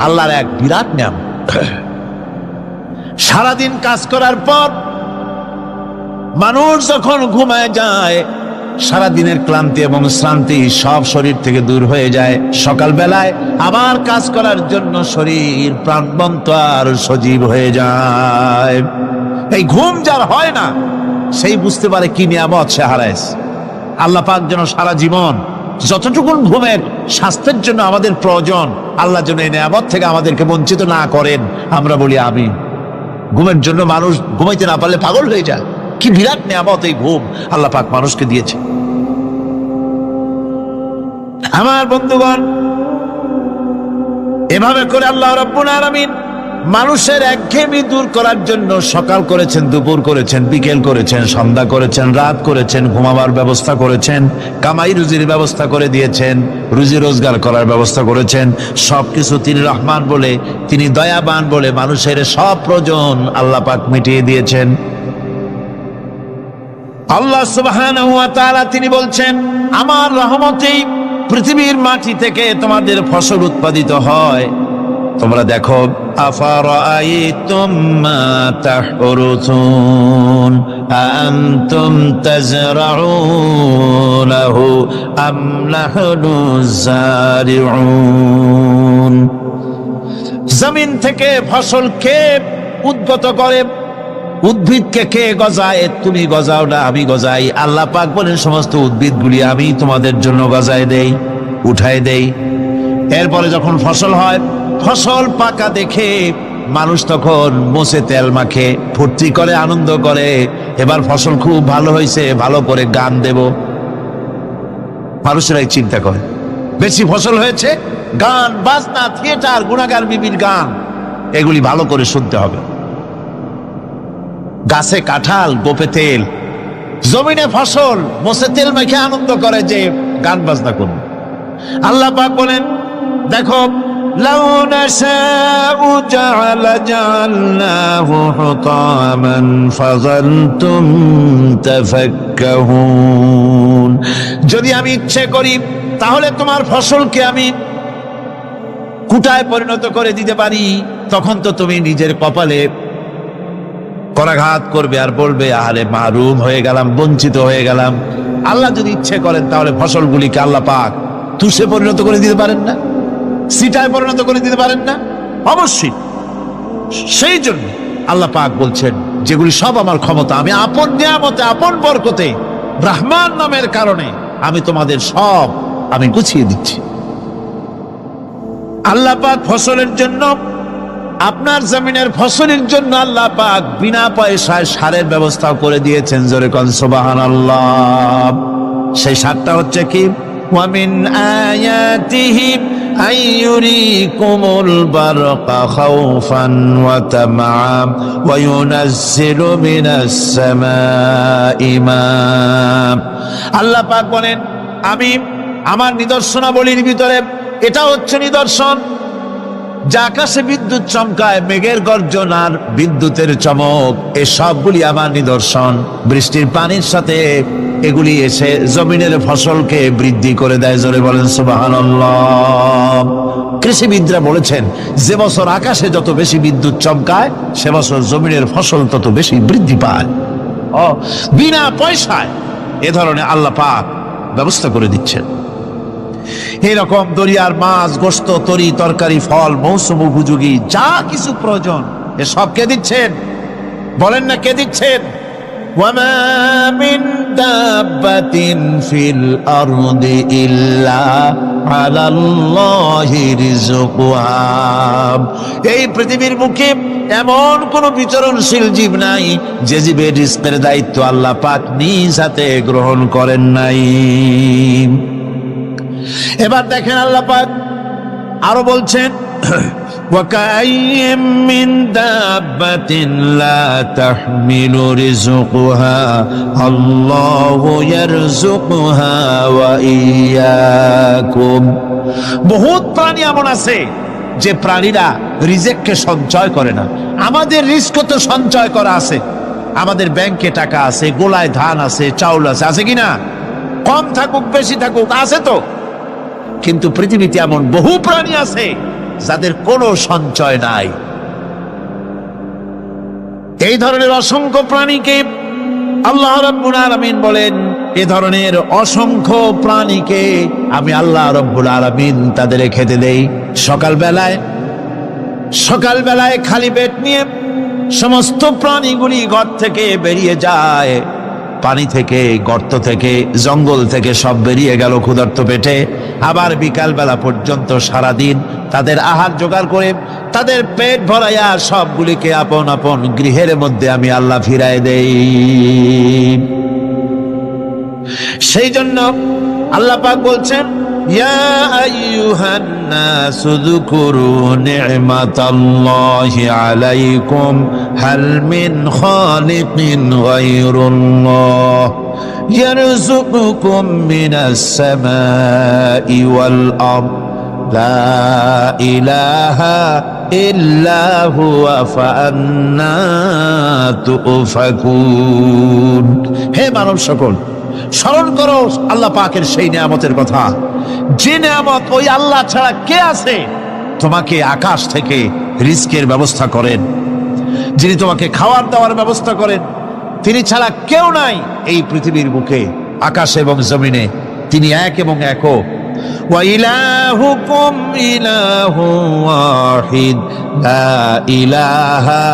আল্লাহর এক বিরাট নিয়ামত। সারাদিন কাজ করার পর মানুষ যখন ঘুমায় যায়, সারা দিনের ক্লান্তি এবং শ্রান্তি সব শরীর থেকে দূর হয়ে যায়। সকাল বেলায় আবার কাজ করার জন্য শরীর প্রাণবন্ত আর সজীব হয়ে যায়। এই ঘুম যার হয় না, সেই বুঝতে পারে কি নিয়ামত সে হারায়। আল্লাহ পাক যেন সারা জীবন যতটুকুন ঘুমের স্বাস্থ্যের জন্য আমাদের প্রয়োজন, আল্লাহ যেন এই নিয়ামত থেকে আমাদেরকে বঞ্চিত না করেন। আমরা বলি আমিন। ঘুমের জন্য মানুষ ঘুমাইতে না পারলে পাগল হয়ে যায়। কি বিরাট নিয়ামত এই ঘুম আল্লাহ পাক মানুষকে দিয়েছে। আমার বন্ধুগণ, এভাবে করে আল্লাহ রাব্বুল আলামিন মানুষের একঘেয়েমি দূর করার জন্য সকাল করেছেন, দুপুর করেছেন, বিকেল করেছেন, সন্ধ্যা করেছেন, রাত করেছেন, ঘুমাবার ব্যবস্থা করেছেন, কামাই রুজির ব্যবস্থা করে দিয়েছেন, রুজি রোজগার করার ব্যবস্থা করেছেন। সবকিছু তিনি রহমান বলে, তিনি দয়াবান বলে মানুষের সব প্রয়োজন আল্লাহ পাক মিটিয়ে দিয়েছেন। আল্লাহ সুবহানাহু ওয়া তাআলা তিনি বলছেন আমার রহমতেই পৃথিবীর মাটি থেকে তোমাদের ফসল উৎপাদিত হয়। তোমরা দেখো, আফারাআইতুম মা তাহরুসুন আনতুম তাজরাউনাহু আম নাহনু যারিউন। জমিন থেকে ফসল কে উদ্গত করে? উদ্ভিদকে কে গজায়? তুমি গজাও না, আমি গজাই। আল্লাহ পাক বলেন সমস্ত উদ্ভিদগুলি আমি তোমাদের জন্য গজায় দেই, উঠায় দেই। এরপরে যখন ফসল হয়, ফসল পাকা দেখে মানুষ তখন মোষে তেল মাখে, ফুর্তি করে, আনন্দ করে। এবার ফসল খুব ভালো হয়েছে, ভালো করে গান দেব। মানুষেরাই চিন্তা করে, বেশি ফসল হয়েছে, গান বাজনা, থিয়েটার, গুণাগার বিবির গান, এগুলি ভালো করে শুনতে হবে। গাছে কাঁঠাল, গোপে তেল, জমিনে ফসল, মোষে তেল মেখে আনন্দ করে যে গান বাজনা করুন। আল্লাহ পাক বলেন, দেখো, লাউ নাশাউ জাআলনাহু হুতামান ফাযালতুম তাফাক্কাহুন। যদি আমি ইচ্ছে করি তাহলে তোমার ফসলকে আমি কুটায় পরিণত করে দিতে পারি। তখন তো তুমি নিজের কপালে করাঘাত করবে আর বলবে, আহারে মাহরুম হয়ে গেলাম, বঞ্চিত হয়ে গেলাম। আল্লাহ যদি ইচ্ছে করেন তাহলে ফসলগুলিকে আল্লাহ পাক তুষে পরিণত করে দিতে পারেন না? সিটায় পরিণত করে দিতে পারেন না? অবশ্যই। সেই জন্য আল্লাহ পাক বলছেন, যেগুলি সব আমার ক্ষমতা, আমি আপন নিয়ামতে, আপন বরকতে, রহমান নামের কারণে আমি তোমাদের সব আমি গুছিয়ে দিচ্ছি। আল্লাহ পাক ফসলের জন্য, আপনার জমিনের ফসলের জন্য আল্লাহ পাক বিনা পয়সায় সারের ব্যবস্থা করে দিয়েছেন। জোরে কোন সুবহানাল্লাহ। সেই সারটা হচ্ছে কি? ওয়া মিন আয়াতিহি আইয়ুরিকুমুল বারকা খাউফান ওয়া তামআম ওয়া ইউনাজ্জিলু মিনাস সামাই মা। আল্লাহ পাক বলেন, আমি আমার নিদর্শনাবলীর ভিতরে এটা হচ্ছে নিদর্শন, যে আকাশে বিদ্যুৎ চমকায়, মেঘের গর্জন আর বিদ্যুতের চমক, এ সবগুলি আমার নিদর্শন। বৃষ্টির পানির সাথে এগুলি এসে জমিনের ফসলকে বৃদ্ধি করে দেয়। জোরে বলেন সুবহানাল্লাহ। কৃষিবিদরা বলেছেন, যে বছর আকাশে যত বেশি বিদ্যুৎ চমকায়, সে বছর জমিনের ফসল তত বেশি বৃদ্ধি পায়। বিনা পয়সায় এ ধরনের আল্লাহ পাক ব্যবস্থা করে দিচ্ছেন। এরকম দরিয়ার মাছ, গোশত, তরি তরকারি, ফল, মৌসুম উপযোগী যা কিছু প্রয়োজন, এ সব কে দিচ্ছেন? বলেন না, কে দিচ্ছেন? ওয়ামা মিন দাব্বাতিন ফিল আরদি ইল্লা আলাল্লাহি রিজকুহা। এই পৃথিবীর বুকে এমন কোন বিচরণশীল জীব নাই যে জীবের রিজকের দায়িত্ব আল্লাহ পাক নিজ হাতে গ্রহণ করেন নাই। এবার দেখেন আল্লাহ পাক আরো বলছেন, ওয়াকাইয়্যিম মিন দাব্বাতিন লা তাহমিলু রিজকুহা আল্লাহু ইয়ারযুকুহা ওয়া ইয়্যাকুম। বহুত প্রাণী এমন আছে যে প্রাণীরা রিজেককে সঞ্চয় করে না। আমাদের রিজক তো সঞ্চয় করা আছে, আমাদের ব্যাংকে টাকা আছে, গোলায় ধান আছে, চাউল আছে, আছে কিনা? কম থাকুক বেশি থাকুক, আছে তো। কিন্তু পৃথিবীতে এমন বহু প্রাণী আছে যাদের কোনো সঞ্চয় নাই। এই ধরনের অসংখ্য প্রাণীকে আল্লাহ রাব্বুল আলামিন বলেন, এ ধরনের অসংখ্য প্রাণীকে আমি আল্লাহ রাব্বুল আলামিন তাদের খেতে দেই। সকালবেলায় খালি পেট নিয়ে সমস্ত প্রাণীগুলি ঘর থেকে বেরিয়ে যায়, পানি থেকে, গর্ত থেকে, জঙ্গল থেকে সব বেরিয়ে গেল ক্ষুধার্ত পেটে। আবার বিকাল বেলা পর্যন্ত সারাদিন তাদের আহার জোগাড় করে তাদের পেট ভরাইয়া সবগুলিকে আপন আপন গৃহের মধ্যে আমি আল্লাহ ফিরাই দেই। সেই জন্য আল্লাহ পাক বলছেন, ইয়া আইয়ুহান নাসু যকুরু নি'মাতাল্লাহি আলাইকুম হাল মিন খালিকিন গায়রুল্লাহ ইয়ারযুকুকুম মিনাস সামাই ওয়াল আরদ লা ইলাহা ইল্লা হুয়া ফাআন্না তুফাকুন। হে মানব সকল, স্মরণ করো আল্লাহ পাকের সেই নিয়ামতের কথা, যে নিয়ামত ওই আল্লাহ ছাড়া কে আছে? তোমাকে আকাশ থেকে রিস্কের ব্যবস্থা করেন, যিনি তোমাকে খাওয়ার দাওয়ার ব্যবস্থা করেন, তিনি ছাড়া কেউ নাই এই পৃথিবীর বুকে, আকাশ এবং জমিনে। তিনি এক এবং একক। ওয়া ইলাহুকুম ইলাহু ওয়াহিদ লা ইলাহা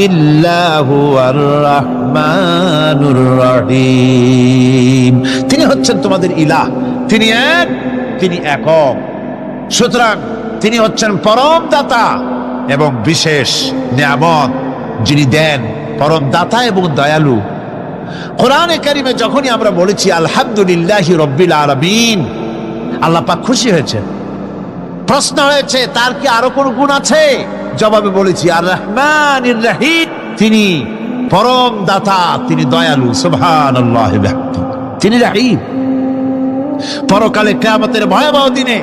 ইল্লা হুয়ার রাহমানুর রহিম। তিনি হচ্ছেন তোমাদের ইলাহ, তিনি এক, তিনি একক। সুতরাং তিনি হচ্ছেন পরম দাতা এবং বিশেষ নিয়ামত যিনি দেন, পরম দাতা এবং দয়ালু। কোরআনে কারিমে যখনই আমরা বলেছি আলহামদুলিল্লাহি রাব্বিল আলামিন, আল্লাহ পাক খুশি হয়েছে। প্রশ্ন হয়েছে তার কি আরো কোন গুণ আছে? জবাবে বলেছি আর রহমানির রহিম, তিনি পরম দাতা, তিনি দয়ালু। সুবহানাল্লাহি ওয়া বিহামদিহি, তিনি রহিম। পরকালে কিয়ামতের ভয়াবহ দিনে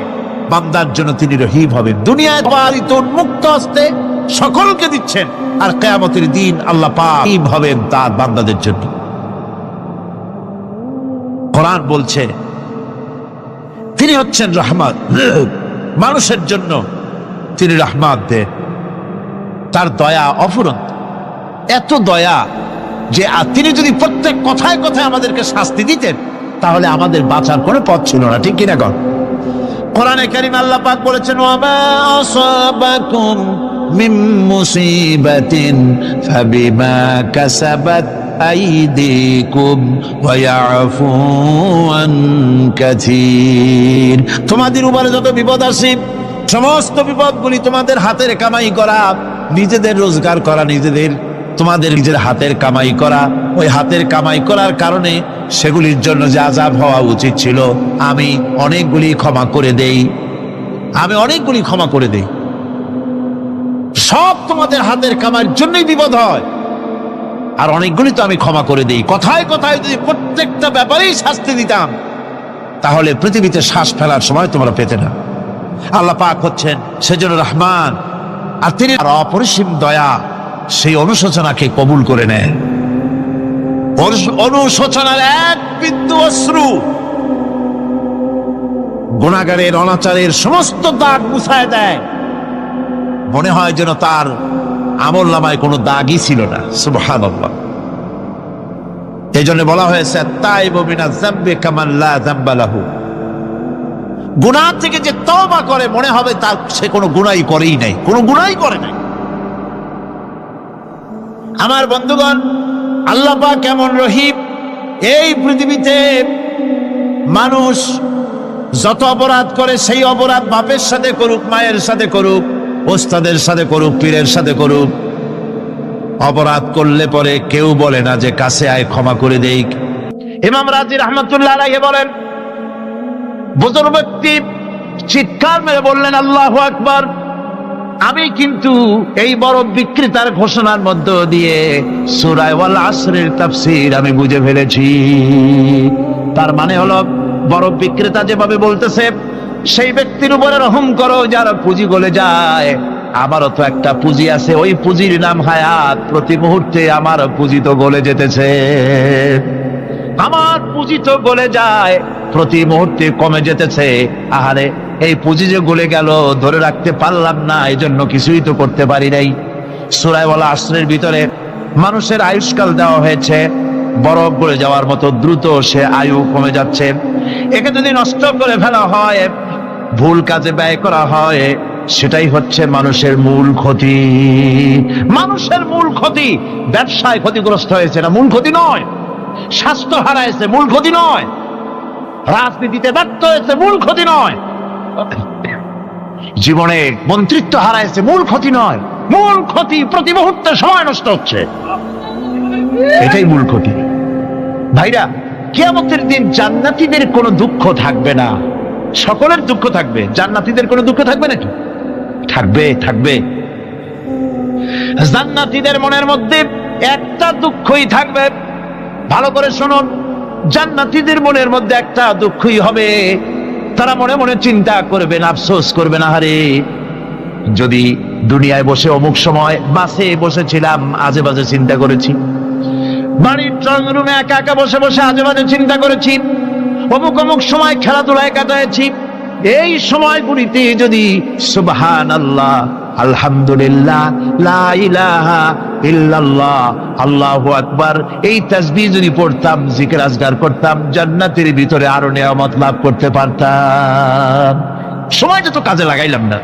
বান্দার জন্য তিনি রহিম হবেন। দুনিয়ায় পালিত উন্মুক্ত হস্তে সকলকে দিচ্ছেন, আর কিয়ামতের দিন আল্লাহ পাক রহিম হবেন তার বান্দাদের জন্য। কোরআন বলছে তিনি হচ্ছেন রহমত, মানুষের জন্য তিনি রহমত দেন। তার দয়া অফুরন্ত, এত দয়া যে তিনি যদি প্রত্যেক কথায় কথায় আমাদেরকে শাস্তি দিতেন তাহলে আমাদের বাঁচার কোনো পথ ছিল না, ঠিক কিনা কর? কোরআনে কারীমে আল্লাহ পাক বলেছেন ওয়ামা আসাবাকুম মিন মুসিবাতিন ফাবিমা কাসাবাত আইদিকুম ওয়া ইয়াফু আন কাসীর। তোমাদের উপরে যত বিপদ আসে, সমস্ত বিপদগুলি তোমাদের হাতের কামাই করা, নিজেদের রোজগার করা, তোমাদের নিজের হাতের কামাই করা। ওই হাতের কামাই করার কারণে সেগুলির জন্য যে আযাব হওয়া উচিত ছিল আমি অনেকগুলি ক্ষমা করে দেই, সব তোমাদের হাতের কামাইয়ের জন্যই বিপদ হয়, আর অনেকগুলি তো আমি ক্ষমা করে দেই। কথায় কথায় যদি প্রত্যেকটা ব্যাপারেই শাস্তি দিতাম তাহলে পৃথিবীতে শ্বাস ফেলার সময় তোমরা পেতে না। আল্লাহ পাক হচ্ছেন সেজন্য রহমান, আর তিনি অপরিসীম দয়া, সেই অনুশোচনাকে কবুল করে নেন। অনুশোচনার এক বিন্দু অশ্রু গুনাহগারের অনাচারের সমস্ত দাগ মুছায় দেয়, মনে হয় যেন তার আমলনামায় কোনো দাগই ছিল না। সুবহানাল্লাহ। এই জন্য বলা হয়েছে তাইবু মিনাজ যামবি কামান লা যামবা লাহু, গুনাহ থেকে যে তওবা করে মনে হবে তার সে কোনো গুনাহই করেই নাই, কোনো গুনাহই করে নাই। আমার বন্ধুগণ, আল্লাহ পাক কেমন রহিম! এই পৃথিবীতে মানুষ যত অপরাধ করে সেই অপরাধ বাপের সাথে করুক, মায়ের সাথে করুক, ওস্তাদের সাথে করুক, পীরের সাথে করুক, অপরাধ করলে পরে কেউ বলে না যে কাছে আয় ক্ষমা করে দেই। ইমাম রাজি রাহমাতুল্লাহ আলাইহি বলেন, বুজুর্গ ব্যক্তি চিৎকার মেরে বললেন আল্লাহু আকবার, আমি কিন্তু এই বড় বিক্রেতার ঘোষণার মধ্য দিয়ে সূরা ওয়াল আসরের তাফসীর আমি বুঝে ফেলেছি। তার মানে হলো বড় বিক্রেতা যেভাবে বলতেছে সেই ব্যক্তির উপরে রহম করো যার পুঁজি গলে যায়। আমারও তো একটা পুঁজি আছে, ওই পুঁজির নাম হায়াত। প্রতি মুহূর্তে আমার পুঁজি তো গলে যেতেছে, আমার পুঁজি তো গলে যায়, প্রতি মুহূর্তে কমে যেতেছে। আহারে, এই পুঁজি যে গলে গেল ধরে রাখতে পারলাম না, এই জন্য কিছুই তো করতে পারি নাই। সূরা ওয়াল আসরের ভিতরে মানুষের আয়ুষ্কাল দেওয়া হয়েছে, বরফ গলে যাওয়ার মতো দ্রুত সে আয়ু কমে যাচ্ছে। একে যদি নষ্ট করে ফেলা হয়, ভুল কাজে ব্যয় করা হয়, সেটাই হচ্ছে মানুষের মূল ক্ষতি। মানুষের মূল ক্ষতি ব্যবসায় ক্ষতিগ্রস্ত হয়েছে না, মূল ক্ষতি নয়। স্বাস্থ্য হারাইছে, মূল ক্ষতি নয়। রাজনীতিতে ব্যর্থ হয়েছে, মূল ক্ষতি নয়। জীবনে মন্ত্রিত্ব হারাইছে, মূল ক্ষতি নয়। মূল ক্ষতি প্রতি মুহূর্তে সময় নষ্ট হচ্ছে, এটাই মূল ক্ষতি। ভাইরা, কিয়ামতের দিন জান্নাতীদের কোনো দুঃখ থাকবে না, সকলের দুঃখ থাকবে। জান্নাতীদের কোনো দুঃখ থাকবে নাকি? থাকবে, থাকবে। জান্নাতীদের মনের মধ্যে একটা দুঃখই থাকবে। ভালো করে শুনুন, জান্নাতীদের মনের মধ্যে একটা দুঃখই হবে। তারা মনে মনে চিন্তা করবেন, আফসোস করবেন, আহারে যদি দুনিয়ায় বসে অমুক সময় বাসে বসেছিলাম, আজে বাজে চিন্তা করেছি, বাড়ির ড্রয়িং রুমে একা একা বসে বসে আজে বাজে চিন্তা করেছি, অমুক অমুক সময় খেলাধুলায় কাটাইছি, এই সময়গুলিতে যদি সুবহানাল্লাহ, আলহামদুলিল্লাহ, লা ইলাহা ইল্লাল্লাহ, আল্লাহু আকবার এই তাসবিহ যদি পড়তাম, জিকির আজকার করতাম, জান্নাতের ভিতরে আরো নিয়ামত লাভ করতে পারতাম। সময়টা তো কাজে লাগাইলাম না।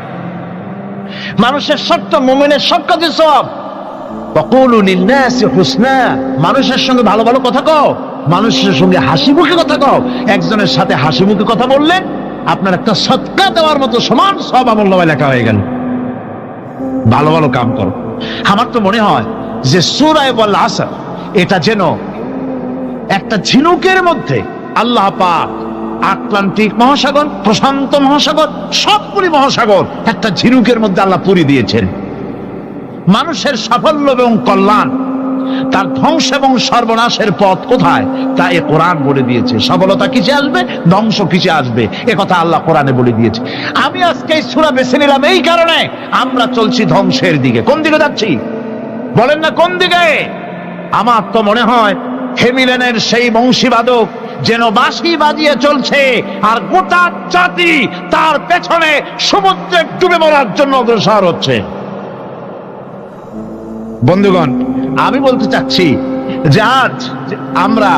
মানুষের শর্ত, মুমিনের সব কাজে সব। ওয়াকুলু লিন-নাসি হুসনা, মানুষের সঙ্গে ভালো ভালো কথা কও, মানুষের সঙ্গে হাসি মুখে কথা কও। একজনের সাথে হাসি মুখে কথা বললে আপনার একটা সদকা দেওয়ার মতো সমান সব আমলনামায় লেখা হয়ে গেল। ভালো ভালো কাম করো। আমার তো মনে হয় যে সূরা ওয়াল আসর এটা যেন একটা ঝিনুকের মধ্যে আল্লাহ পাক আটলান্টিক মহাসাগর, প্রশান্ত মহাসাগর, সবগুলি মহাসাগর একটা ঝিনুকের মধ্যে আল্লাহ পুরি দিয়েছেন। মানুষের সাফল্য এবং কল্যাণ, তার ধ্বংস এবং সর্বনাশের পথ কোথায় তা এ কোরআন বলে দিয়েছে। সফলতা কিসে আসবে, ধ্বংস কিসে আসবে, এ কথা আল্লাহ কোরআনে বলে দিয়েছে। আমি আজকে এই সূরা বেছে নিলাম এই কারণে, আমরা চলছি ধ্বংসের দিকে। কোন দিকে যাচ্ছি বলেন না, কোন দিকে? আমার তো মনে হয় হেমিলেনের সেই বংশীবাদক যেন বাঁশি বাজিয়ে চলছে, আর গোটা জাতি তার পেছনে সমুদ্রে ডুবে মরার জন্য অগ্রসর হচ্ছে। বন্ধুগণ, আমি বলতে চাচ্ছি যে আজ আমরা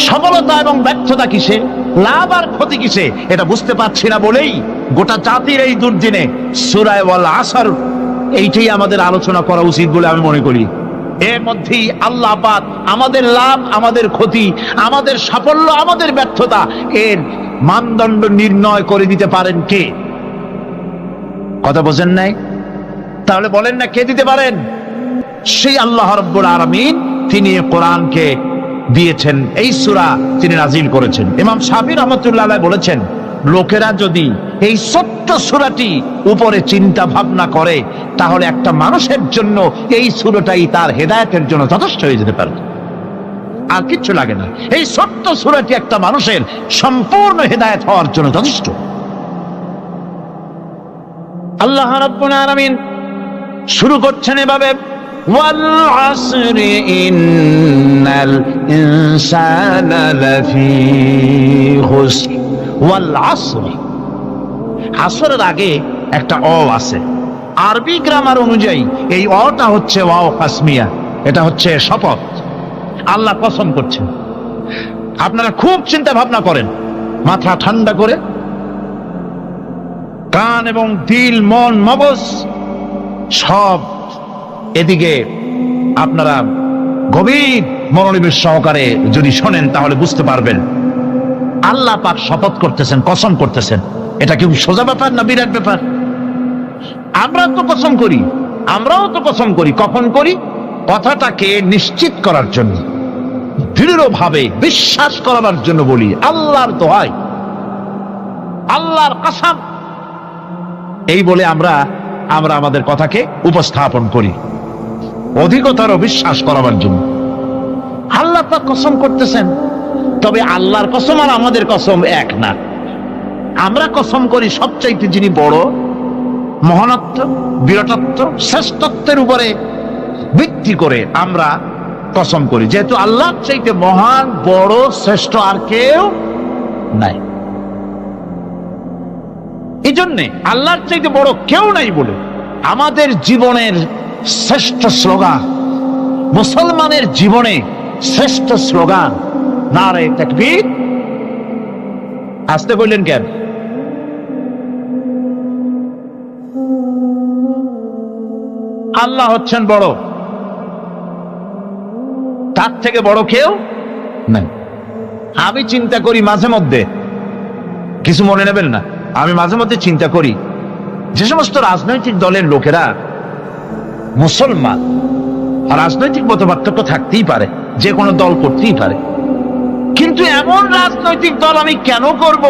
সফলতা এবং ব্যর্থতা কিসে, লাভ আর ক্ষতি কিসে এটা বুঝতে পারছি না বলেই গোটা জাতির এই দুর্দিনে সূরা ওয়াল আসর এইটাই আমাদের আলোচনা করা উচিত বলে আমি মনে করি। এর মধ্যেই আল্লাহ পাক আমাদের লাভ, আমাদের ক্ষতি, আমাদের সাফল্য, আমাদের ব্যর্থতা এর মানদণ্ড নির্ণয় করে দিতে পারেন কে? কথা বোঝেন নাই? তাহলে বলেন না কে দিতে পারেন? সেই আল্লাহ রাব্বুল আলামিন, তিনি কোরআনকে দিয়েছেন, এই সূরা তিনি নাজিল করেছেন। ইমাম শাফিঈ রাহমাতুল্লাহ আলাইহি বলেছেন, লোকেরা যদি এই ছোট্ট সূরাটি উপরে চিন্তা ভাবনা করে তাহলে একটা মানুষের জন্য এই সূরাটাই তার হেদায়েতের জন্য যথেষ্ট হয়ে যেতে পারে, আর কিচ্ছু লাগে না। এই ছোট্ট সূরাটি একটা মানুষের সম্পূর্ণ হেদায়েত হওয়ার জন্য যথেষ্ট। আল্লাহ রাব্বুল আলামিন শুরু করছেন এভাবে, ওয়াল আসরি ইন্নাল ইনসানা লাফি খুসর। ওয়াল আসরি, আসরের আগে একটা অ আছে। আরবি গ্রামার অনুযায়ী এই অটা হচ্ছে ওয়াও কাসমিয়া, এটা হচ্ছে শপথ। আল্লাহ কসম করছেন। আপনারা খুব চিন্তা ভাবনা করেন, মাথা ঠান্ডা করে, কান এবং দিল, মন, মগজ সব এদিকে আপনারা গভীর মনোনিবেশ সহকারে যদি শোনেন তাহলে বুঝতে পারবেন আল্লাহ পাক শপথ করতেছেন, কসম করতেছেন। এটা কি সোজা ব্যাপার না বিরাট ব্যাপার? আমরাও তো কসম করি। কখন করি? কথাটাকে নিশ্চিত করার জন্য, দৃঢ়ভাবে বিশ্বাস করার জন্য বলি, আল্লাহর দোহাই, আল্লাহর কসম, এই বলে আমরা আমাদের কথাকে উপস্থাপন করি অধিকতর বিশ্বাস করার জন্য। আল্লাহ পাক কসম করতেছেন, তবে আল্লাহর কসম আর আমাদের কসম এক না। আমরা কসম করি সবচাইতে যিনি বড়, মহানত্ব, বিরাটত্ব, শ্রেষ্ঠত্বের উপরে ভিত্তি করে আমরা কসম করি, যেহেতু আল্লাহর চাইতে মহান, বড়, শ্রেষ্ঠ আর কেউ নাই। এই জন্যে আল্লাহর চাইতে বড় কেউ নাই বলে আমাদের জীবনের শ্রেষ্ঠ স্লোগান, মুসলমানের জীবনে শ্রেষ্ঠ স্লোগান নারে তাকবীর। আসতে বললেন কেন? আল্লাহ হচ্ছেন বড়, তার থেকে বড় কেউ নাই। আমি চিন্তা করি মাঝে মধ্যে, কিছু মনে নেবেন না, আমি মাঝে মধ্যে চিন্তা করি যে সমস্ত রাজনৈতিক দলের লোকেরা মুসলমান, রাজনৈতিক মতপার্থক্য থাকতেই পারে, যে কোনো দল করতেই পারে, কিন্তু এমন রাজনৈতিক দল আমি কেন করব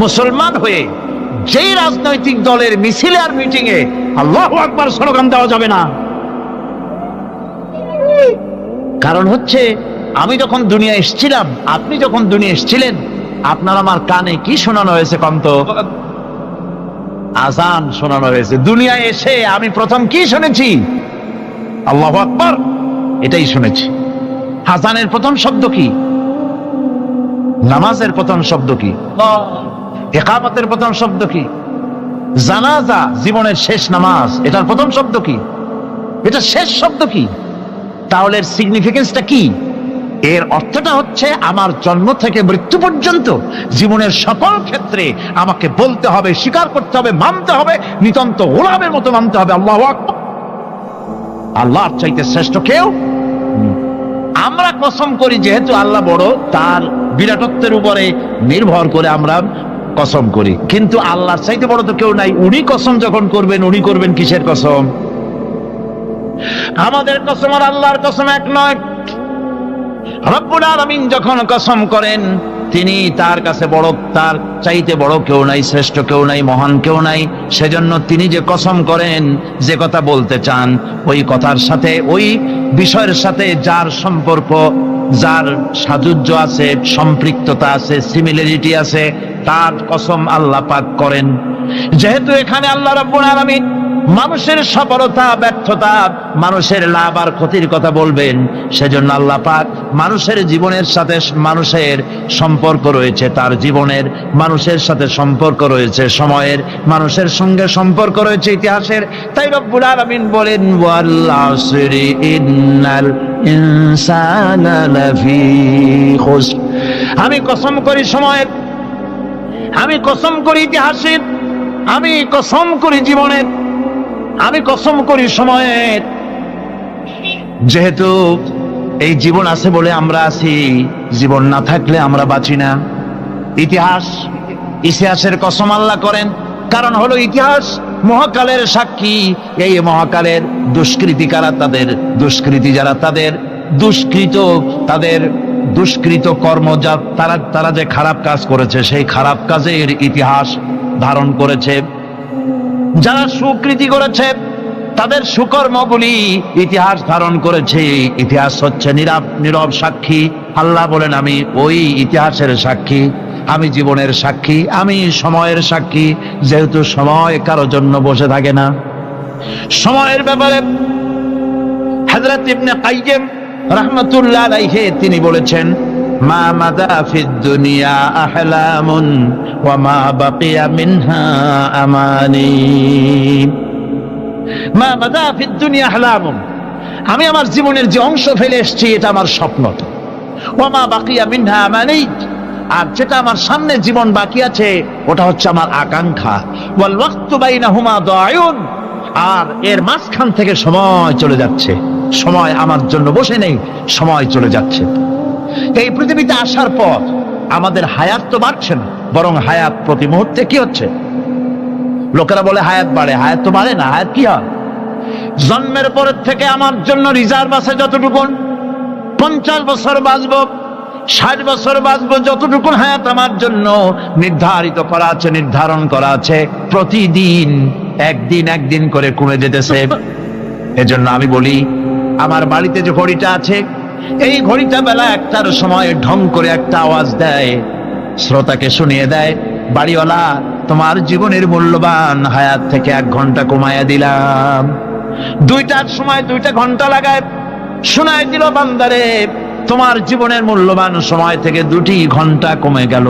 মুসলমান হয়ে যেই রাজনৈতিক দলের মিছিলে আর মিটিং এ আল্লাহু আকবার স্লোগান দেওয়া যাবে না? কারণ হচ্ছে আমি যখন দুনিয়া এসেছিলাম, আপনি যখন দুনিয়া এসেছিলেন, আপনার আমার কানে কি শোনানো হয়েছে? কন্ত আজান শোনানো হয়েছে। দুনিয়ায় এসে আমি প্রথম কি শুনেছি? আল্লাহু আকবার, এটাই শুনেছি। আজানের প্রথম শব্দ কি? নামাজের প্রথম শব্দ কি? ইকামতের প্রথম শব্দ কি? জানাজা, জীবনের শেষ নামাজ, এটার প্রথম শব্দ কি? এটা শেষ শব্দ কি? তাহলে এর সিগনিফিকেন্সটা কি? এর অর্থটা হচ্ছে আমার জন্ম থেকে মৃত্যু পর্যন্ত জীবনের সকল ক্ষেত্রে আমাকে বলতে হবে, স্বীকার করতে হবে, মানতে হবে, নিতান্ত গোলামের মতো মানতে হবে আল্লাহু আকবার। আল্লাহর চাইতে শ্রেষ্ঠ কেউ। আমরা কসম করি যেহেতু আল্লাহ বড়, তার বিরাটত্বের উপরে নির্ভর করে আমরা কসম করি, কিন্তু আল্লাহর চাইতে বড় তো কেউ নাই। উনি কসম যখন করবেন, উনি করবেন কিসের কসম? আমাদের কসম আর আল্লাহর কসম এক নয়। রব্বুল আলামিন যখন কসম করেন, তিনি তার কাছে বড়, তার চাইতে বড় কেউ নাই, শ্রেষ্ঠ কেউ নাই, মহান কেউ নাই। সেজন্য তিনি যে কসম করেন, যে কথা বলতে চান, ওই কথার সাথে, ওই বিষয়ের সাথে যার সম্পর্ক, যার সাযুজ্য আছে, সম্পৃক্ততা আছে, সিমিলারিটি আছে, তার কসম আল্লাহ পাক করেন। যেহেতু এখানে আল্লাহ রাব্বুল আলামিন মানুষের সফলতা, ব্যর্থতা, মানুষের লাভ আর ক্ষতির কথা বলবেন, সেজন্য আল্লাহ পাক মানুষের জীবনের সাথে, মানুষের সম্পর্ক রয়েছে, তার জীবনের মানুষের সাথে সম্পর্ক রয়েছে, সময়ের মানুষের সঙ্গে সম্পর্ক রয়েছে, ইতিহাসের। তাই রব্বুল আলামিন বলেন, ওয়াল আসরি ইন্নাল ইনসানা লাফি খুসর। আমি কসম করি সময়ের, আমি কসম করি ইতিহাসের, আমি কসম করি জীবনের, আমি কসম করি সময়ের। যেহেতু এই জীবন আছে বলে আমরা আছি, জীবন না থাকলে আমরা বাঁচি না। ইতিহাসের কসম আল্লাহ করেন, কারণ হলো ইতিহাস মহাকালের সাক্ষী। এই মহাকালের দুষ্কৃতিকারা, তাদের দুষ্কৃতি যারা, তাদের দুষ্কৃত, তাদের দুষ্কৃত কর্ম, যা তারা যে খারাপ কাজ করেছে, সেই খারাপ কাজের ইতিহাস ধারণ করেছে। যারা সুকৃতি করেছে, তাদের সুকর্মগুলি ইতিহাস ধারণ করেছে। ইতিহাস হচ্ছে নীরব সাক্ষী। আল্লাহ বলেন, আমি ওই ইতিহাসের সাক্ষী, আমি জীবনের সাক্ষী, আমি সময়ের সাক্ষী। যেহেতু সময় কারো জন্য বসে থাকে না। সময়ের ব্যাপারে হযরত ইবনে কাইয়িম রাহমাতুল্লাহ আলাইহি তিনি বলেছেন, মা মাদা ফিদ দুনিয়া আহলামুন ওয়া মা বাকিয়া মিনহা আমানি। মা মাদা ফিদ দুনিয়া আহলামুন, আমি আমার জীবনের যে অংশ ফেলে এসেছি এটা আমার স্বপ্ন। ওয়া মা বাকিয়া মিনহা আমানি, আর যেটা আমার সামনে জীবন বাকি আছে ওটা হচ্ছে আমার আকাঙ্ক্ষা। ওয়াল ওয়াক্তু বাইনাহুমা দায়ুন, আর এর মাঝখান থেকে সময় চলে যাচ্ছে। সময় আমার জন্য বসে নেই, সময় চলে যাচ্ছে। এই পৃথিবীতে আসার পর আমাদের হায়াত তো বাড়ছে না, বরং হায়াত প্রতি মুহূর্তে কি হচ্ছে? লোকেরা বলে হায়াত বাড়ে, হায়াত তো বাড়ে না। হায়াত কি হয়? জন্মের পরের থেকে আমার জন্য রিজার্ভ আছে যতটুকুন, 50 বছর বাঁচবো, 60 বছর বাঁচবো, যতটুকুন হায়াত আমার জন্য নির্ধারিত করা আছে, নির্ধারণ করা আছে, প্রতিদিন একদিন করে কমে যেতেছে। এজন্য আমি বলি, আমার বাড়িতে যে ঘড়িটা আছে, এই ঘড়িটা বেলা 1টার সময় ঢং করে একটা আওয়াজ দেয়, শ্রোতাকে শুনিয়ে দেয়, বাড়িওয়ালা তোমার জীবনের মূল্যবান হায়াত থেকে 1 ঘন্টা কমায়া দিলাম। 2টার সময় 2টা ঘন্টা লাগায় শোনায় দিল, বান্দারে তোমার জীবনের মূল্যবান সময় থেকে 2টি ঘন্টা কমে গেল।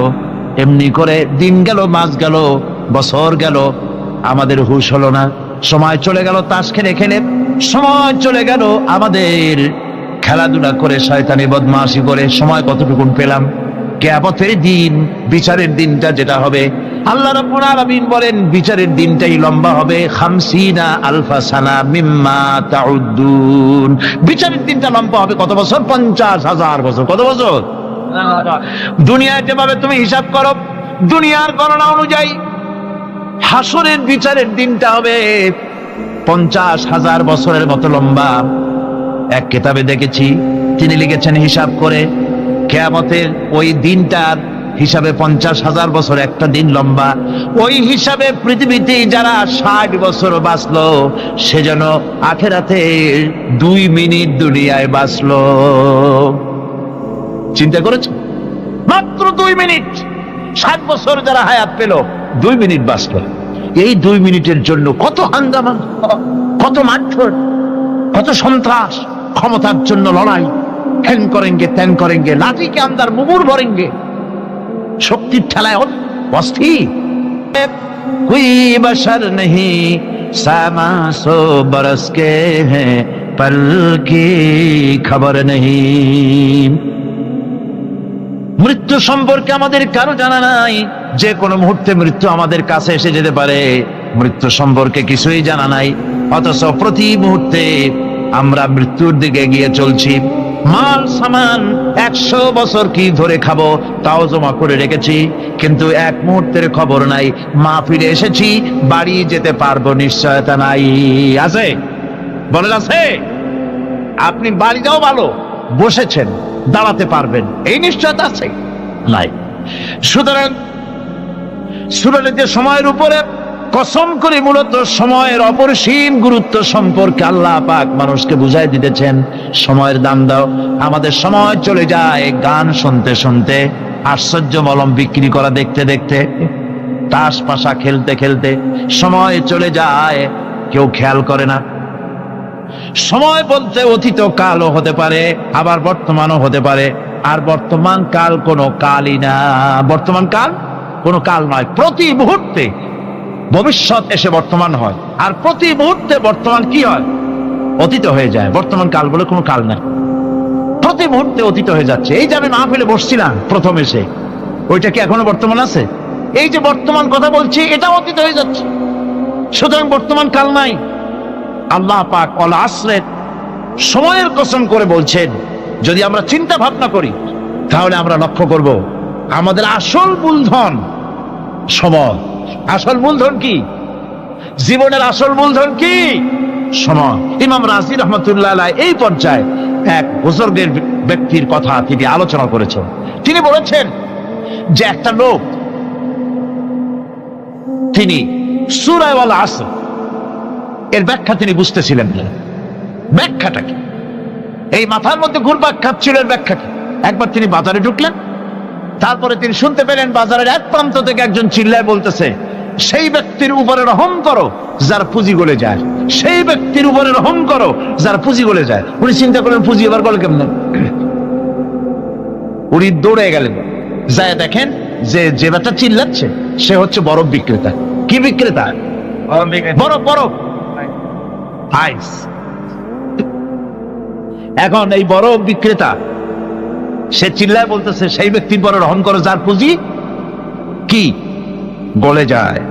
এমনি করে দিন গেল, মাস গেল, বছর গেল, আমাদের হুঁশ হলো না। সময় চলে গেল তাস খেলে খেলে, সময় চলে গেল আমাদের খেলাধুলা করে, শয়তানি বদমাশি করে। সময় কতটুকুন পেলাম? কিয়ামতের দিন, বিচারের দিনটা যেটা হবে, আল্লাহ রাব্বুল আলামিন বলেন বিচারের দিনটাই লম্বা হবে 50 আলফা সানা মিম্মা তাউদ্দুন। বিচারের দিনটা লম্বা হবে কত বছর? 50,000 বছর। কত বছর? দুনিয়ায় যেভাবে তুমি হিসাব করো, দুনিয়ার গণনা অনুযায়ী হাসরের বিচারের দিনটা হবে 50,000 বছরের মতো লম্বা। এক কিতাবে দেখেছি, তিনি লিখেছেন হিসাব করে, কিয়ামতের ওই দিনটার হিসাবে 50,000 বছর একটা দিন লম্বা। ওই হিসাবে পৃথিবীতে যারা 60 বছর বাঁচলো, সে যেন আখেরাতে 2 মিনিট দুনিয়ায় বাঁচলো। চিন্তা করেছ? মাত্র 2 মিনিট। 60 বছর যারা হায়াত পেল, 2 মিনিট বাঁচলো। এই 2 মিনিটের জন্য কত হাঙ্গামা, কত মারধর, কত সন্ত্রাস, ক্ষমতার জন্য লড়াই, হ্যান করেঙ্গে ত্যান করেঙ্গে, লাঠি কে আন্দার মুগুর ভরেঙ্গে, শক্তির ঠেলায় অস্থির। कोई बशर नहीं सामा सो बरस के हैं पल की खबर नहीं। মৃত্যু সম্পর্কে আমাদের কারো জানা নাই, যে কোনো মুহূর্তে মৃত্যু আমাদের কাছে এসে যেতে পারে। মৃত্যু সম্পর্কে কিছুই জানা নাই, অথচ প্রতি মুহূর্তে আমরা মৃত্যুর দিকে এগিয়ে চলছি। মাল সামান 100 বছর কি ধরে খাবো তাও জমা করে রেখেছি, কিন্তু এক মুহূর্তের খবর নাই। মা ফিরে এসেছি, বাড়ি যেতে পারবো নিশ্চয়তা নাই। আছে? বলেন আছে? আপনি বাড়িটাও ভালো, বসেছেন, দাঁড়াতে পারবেন, এই নিশ্চয়তা আছে? নাই। সুতরাং সূরার যে সময়ের উপরে কসম করে মূলত সময়ের অপরিসীম গুরুত্ব সম্পর্কে আল্লাহ পাক মানুষকে বুঝাই দিতেছেন। সময়ের দাম দাও। আমাদের সময় চলে যায় গান শুনতে শুনতে, আশ্চর্য মলম বিক্রি করা দেখতে দেখতে, তাস পাশা খেলতে খেলতে সময় চলে যায়, কেউ খেয়াল করে না। সময় বলতে অতীত কালও হতে পারে, আবার বর্তমানও হতে পারে। আর বর্তমান কাল কোনো কালই না, বর্তমান কাল কোনো কাল নয়। প্রতি মুহূর্তে ভবিষ্যৎ এসে বর্তমান হয়, আর প্রতি মুহূর্তে বর্তমান কি হয়? অতীত হয়ে যায়। বর্তমান কাল বলে কোনো কাল নাই, প্রতি মুহূর্তে অতীত হয়ে যাচ্ছে। এই যে আমি মাহফিলে বসছিলাম প্রথম এসে, ওইটা কি এখনো বর্তমান আছে? এই যে বর্তমান কথা বলছি, এটা অতীত হয়ে যাচ্ছে। সুতরাং বর্তমান কাল নাই। আল্লাহ পাক অল আসরের সময়ের কসম করে বলছেন। যদি আমরা চিন্তা ভাবনা করি তাহলে আমরা লক্ষ্য করব আমাদের আসল মূলধন সময়। আসল মূলধন কি? জীবনের আসল মূলধন কি? সময়। ইমাম রাজি রহমতুল্লাহ আলাইহি এই পর্যায়ে এক বুজুর্গের ব্যক্তির কথা তিনি আলোচনা করেছেন। তিনি বলেছেন যে একটা লোক, তিনি সূরা আল আসর এর ব্যাখ্যা তিনি বুঝতেছিলেন না। ব্যাখ্যাটা কি? এই মাথার মধ্যে ঘুরপাক খাচ্ছিল এর ব্যাখ্যা কি? একবার তিনি বাজারে ঢুকলেন, তারপরে তিনি শুনতে পেলেন বাজারের এক প্রান্ত থেকে একজন চিল্লায় বলতেছে, সেই ব্যক্তির উপরে রহম করো যার পুঁজি গলে যায়, সেই ব্যক্তির উপরে রহম করো যার পুঁজি গলে যায়। উনি চিন্তা করলেন পুঁজি এবার গলে কেমন? উনি দৌড়ে গেলেন, যায় দেখেন যে ব্যাটা চিল্লাচ্ছে সে হচ্ছে বরফ বিক্রেতা। কি বিক্রেতা? বরফ, বরফ, আইস। এখন এই বরফ বিক্রেতা সে চিল্লায় বলতেছে, সেই ব্যক্তির পরে রহম করো যার পুঁজি কি গলে যায়।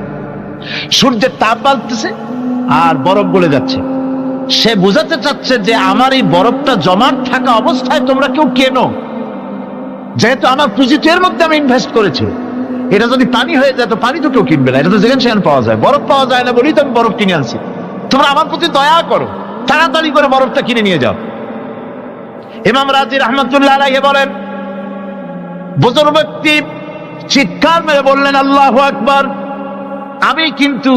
সূর্যের তাপ বাড়তেছে আর বরফ গলে যাচ্ছে। সে বুঝাতে চাচ্ছে যে আমার এই বরফটা জমাট থাকা অবস্থায় তোমরা কেউ কেনো, যেহেতু আমার পুঁজি তো এর মধ্যে আমি ইনভেস্ট করেছি। এটা যদি পানি হয়ে যায় তো পানি তো কেউ কিনবে না, এটা তো যেখানে সেখানে পাওয়া যায়। বরফ পাওয়া যায় না বলেই তো আমি বরফ কিনে আনছি। তোমরা আমার প্রতি দয়া করো, তাড়াতাড়ি করে বরফটা কিনে নিয়ে যাও। ইমাম রাজি রহমতুল্লাহ আলাইহি বলেন, বুজুর্গ ব্যক্তি চিৎকার মেরে বললেন, আল্লাহু আকবার, আমি কিন্তু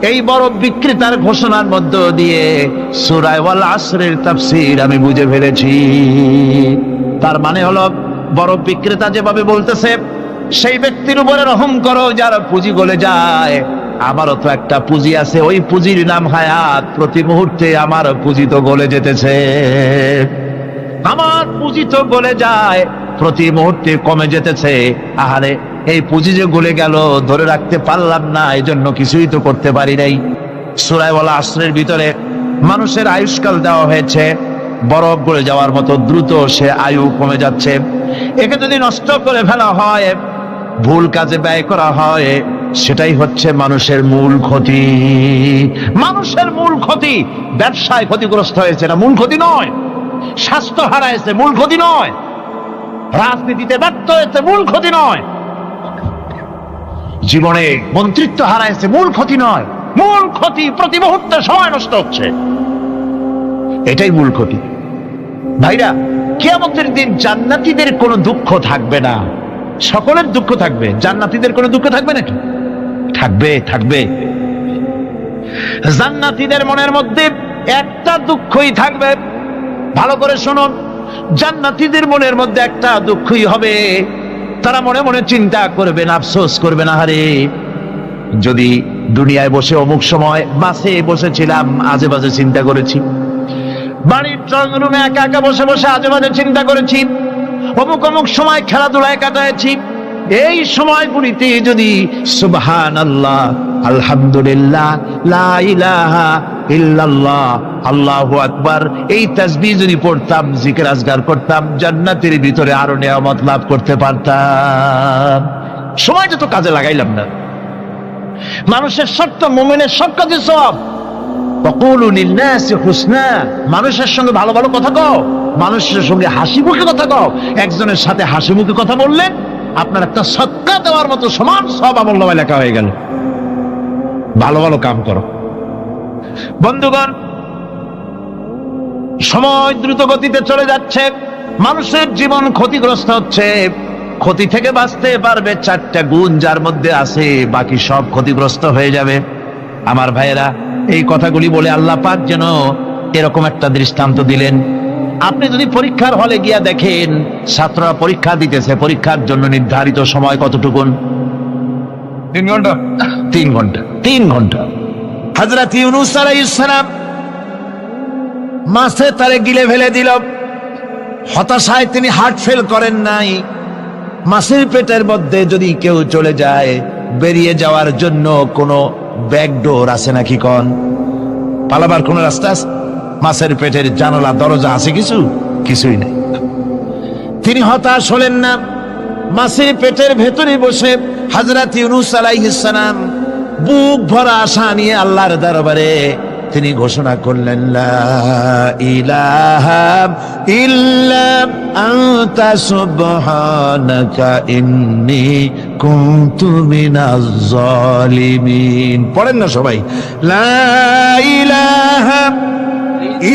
এই বরফ বিক্রেতার ঘোষণার মধ্য দিয়ে সূরা আল আসরের তাফসীর আমি বুঝে ফেলেছি। তার মানে হলো বরফ বিক্রেতা যেভাবে বলতেছে সেই ব্যক্তির উপরে রহম করো যার পুঁজি গলে যায়, আমারও তো একটা পুঁজি আছে, ওই পুঁজির নাম হায়াত। প্রতি মুহূর্তে আমার পুঁজি তো গলে যেতেছে, আমার পুঁজি তো গলে যায়, প্রতি মুহূর্তে কমে যেতেছে। আহারে, এই পুঁজি যে গলে গেল ধরে রাখতে পারলাম না, এই জন্য কিছুই তো করতে পারি নাই। সূরা আল আসরের ভিতরে মানুষের আয়ুষ্কাল দেওয়া হয়েছে বরফ গলে যাওয়ার মতো দ্রুত, সে আয়ু কমে যাচ্ছে। একে যদি নষ্ট করে ফেলা হয়, ভুল কাজে ব্যয় করা হয়, সেটাই হচ্ছে মানুষের মূল ক্ষতি। মানুষের মূল ক্ষতি। ব্যবসায় ক্ষতিগ্রস্ত হয়েছে না, মূল ক্ষতি নয়। স্বাস্থ্য হারাইছে, মূল ক্ষতি নয়। রাজনীতিতে ব্যর্থ হয়েছে, মূল ক্ষতি নয়। জীবনে মন্ত্রিত্ব হারাইছে, মূল ক্ষতি নয়। মূল ক্ষতি প্রতি মুহূর্তে সময় নষ্ট হচ্ছে, এটাই মূল ক্ষতি। ভাইরা, কিয়ামতের দিন জান্নাতীদের কোনো দুঃখ থাকবে না, সকলের দুঃখ থাকবে। জান্নাতীদের কোনো দুঃখ থাকবে নাকি? থাকবে, থাকবে। জান্নাতীদের মনের মধ্যে একটা দুঃখই থাকবে। ভালো করে শুনুন, জান্নাতীদের মনের মধ্যে একটা দুঃখই হবে। তারা মনে মনে চিন্তা করবেন, আফসোস করবেন, আহারে যদি দুনিয়ায় বসে অমুক সময় বাসে বসেছিলাম, আজে বাজে চিন্তা করেছি, বাড়ির ড্রয়িং রুমে একা একা বসে বসে আজে বাজে চিন্তা করেছি, অমুক অমুক সময় খেলাধুলায় কাটাইছি, এই সময়গুলিতে যদি সুবহানাল্লাহ, আলহামদুলিল্লাহ, লা ইলাহা ইল্লাল্লাহ, আল্লাহু আকবার, এই তাসবিহ যদি পড়তাম, জিকির আজগার করতাম, জান্নাতের ভিতরে আরো নিয়ামত লাভ করতে পারতাম। সময়টা তো কাজে লাগাইলাম না। মানুষের শর্ত, মুমিনের সব কাজে সব। ওয়াকুলু লিন-নাসি হুসনা, মানুষের সঙ্গে ভালো ভালো কথা কও, মানুষের সঙ্গে হাসি মুখে কথা কও। একজনের সাথে হাসি মুখে কথা বললেন, আপনার একটা সদকা দেওয়ার মতো সমান সব আমলনামায় লেখা হয়ে গেল। ভালো ভালো কাম করো। বন্ধুগণ, সময় দ্রুত গতিতে চলে যাচ্ছে, মানুষের জীবন ক্ষতিগ্রস্ত হচ্ছে। ক্ষতি থেকে বাঁচতে পারবে 4টা গুণ যার মধ্যে আছে, বাকি সব ক্ষতিগ্রস্ত হয়ে যাবে। আমার ভাইয়েরা, এই কথাগুলি বলে আল্লাহ পাক যেন এরকম একটা দৃষ্টান্ত দিলেন। আপনি যদি পরীক্ষার হলে গিয়া দেখেন ছাত্ররা পরীক্ষা দিতেছে, পরীক্ষার জন্য নির্ধারিত সময় কতটুকুন? 3 ঘন্টা। 3 ঘন্টা। 3 ঘন্টা। হযরত ইউনূস আলাইহিস সালাম মাছে তারে গিলে ফেলে দিল। হতাশায় তিনি হার্ট ফেল করেন নাই। মাছের পেটের মধ্যে যদি কেউ চলে যায়, বেরিয়ে যাওয়ার জন্য কোনো ব্যাকডোর আছে নাকি? কোন পালাবার কোন রাস্তা আছে? মাছের পেটের জানালা দরজা আছে কিছু? কিছুই নেই। তিনি হতাশ হলেন না। মাছের পেটের ভেতরে বসে হযরত ইউনূস আলাইহিস সালাম বুক ভরা আশা নিয়ে আল্লাহর দরবারে তিনি ঘোষণা করলেন, লা ইলাহা ইল্লা আনতা সুবহানাকা ইন্নী কুনতু মিনাজ জালিমিন। পড়েন না সবাই, লা ইলাহা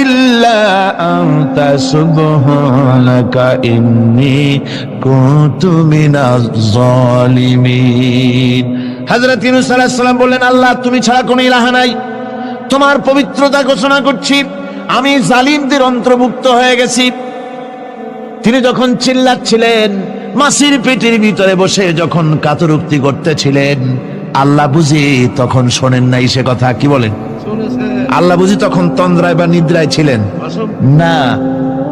ইল্লা আনতা সুবহানাকা ইন্নী কুনতু মিনাজ জালিমিন। হযরত ইউনূস আলাইহিস সালাম বললেন, আল্লাহ তুমি ছাড়া কোনো ইলাহ নাই, তোমার পবিত্রতা ঘোষণা করছি, আমি জালিমদের অন্তর্ভুক্ত হয়ে গেছি। তিনি যখন চিল্লাচ্ছিলেন, মাছের পেটের ভিতরে বসে যখন কাতরুক্তি করতেছিলেন, আল্লাহ বুঝি তখন শোনেন নাই সে কথা? কি বলেন? আল্লাহ বুঝি তখন তন্দ্রায় বা নিদ্রায় ছিলেন? না।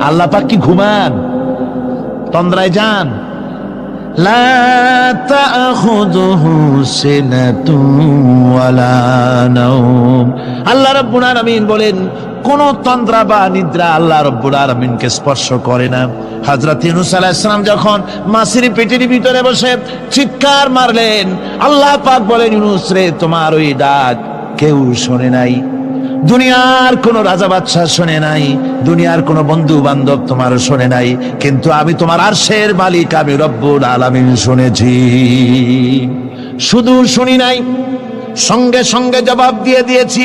আল্লাহ পাক কি ঘুমান? তন্দ্রায় যান? লা তাখুযুহু সিনাতুন ওয়ালা নাওম। আল্লাহ রাব্বুল আলামিন বলেন, কোন তন্দ্রা বা নিদ্রা আল্লাহ রাব্বুল আলামিনকে স্পর্শ করে না। হযরত ইউনূস আলাইহিস সালাম যখন মাছের পেটের ভিতরে বসে চিৎকার মারলেন, আল্লাহ পাক বলেন, ইউনূস রে, তোমার ওই ডাক কেউ শোনে নাই। দুনিয়ার কোন রাজা বাদশাহ শোনে নাই, দুনিয়ার কোন বন্ধু বান্ধব তোমার শোনে নাই, কিন্তু আমি তোমার আরশের মালিক, আমি রব্বুল আলামিন শুনেছি। শুধু শুনি নাই, সঙ্গে সঙ্গে জবাব দিয়ে দিয়েছি।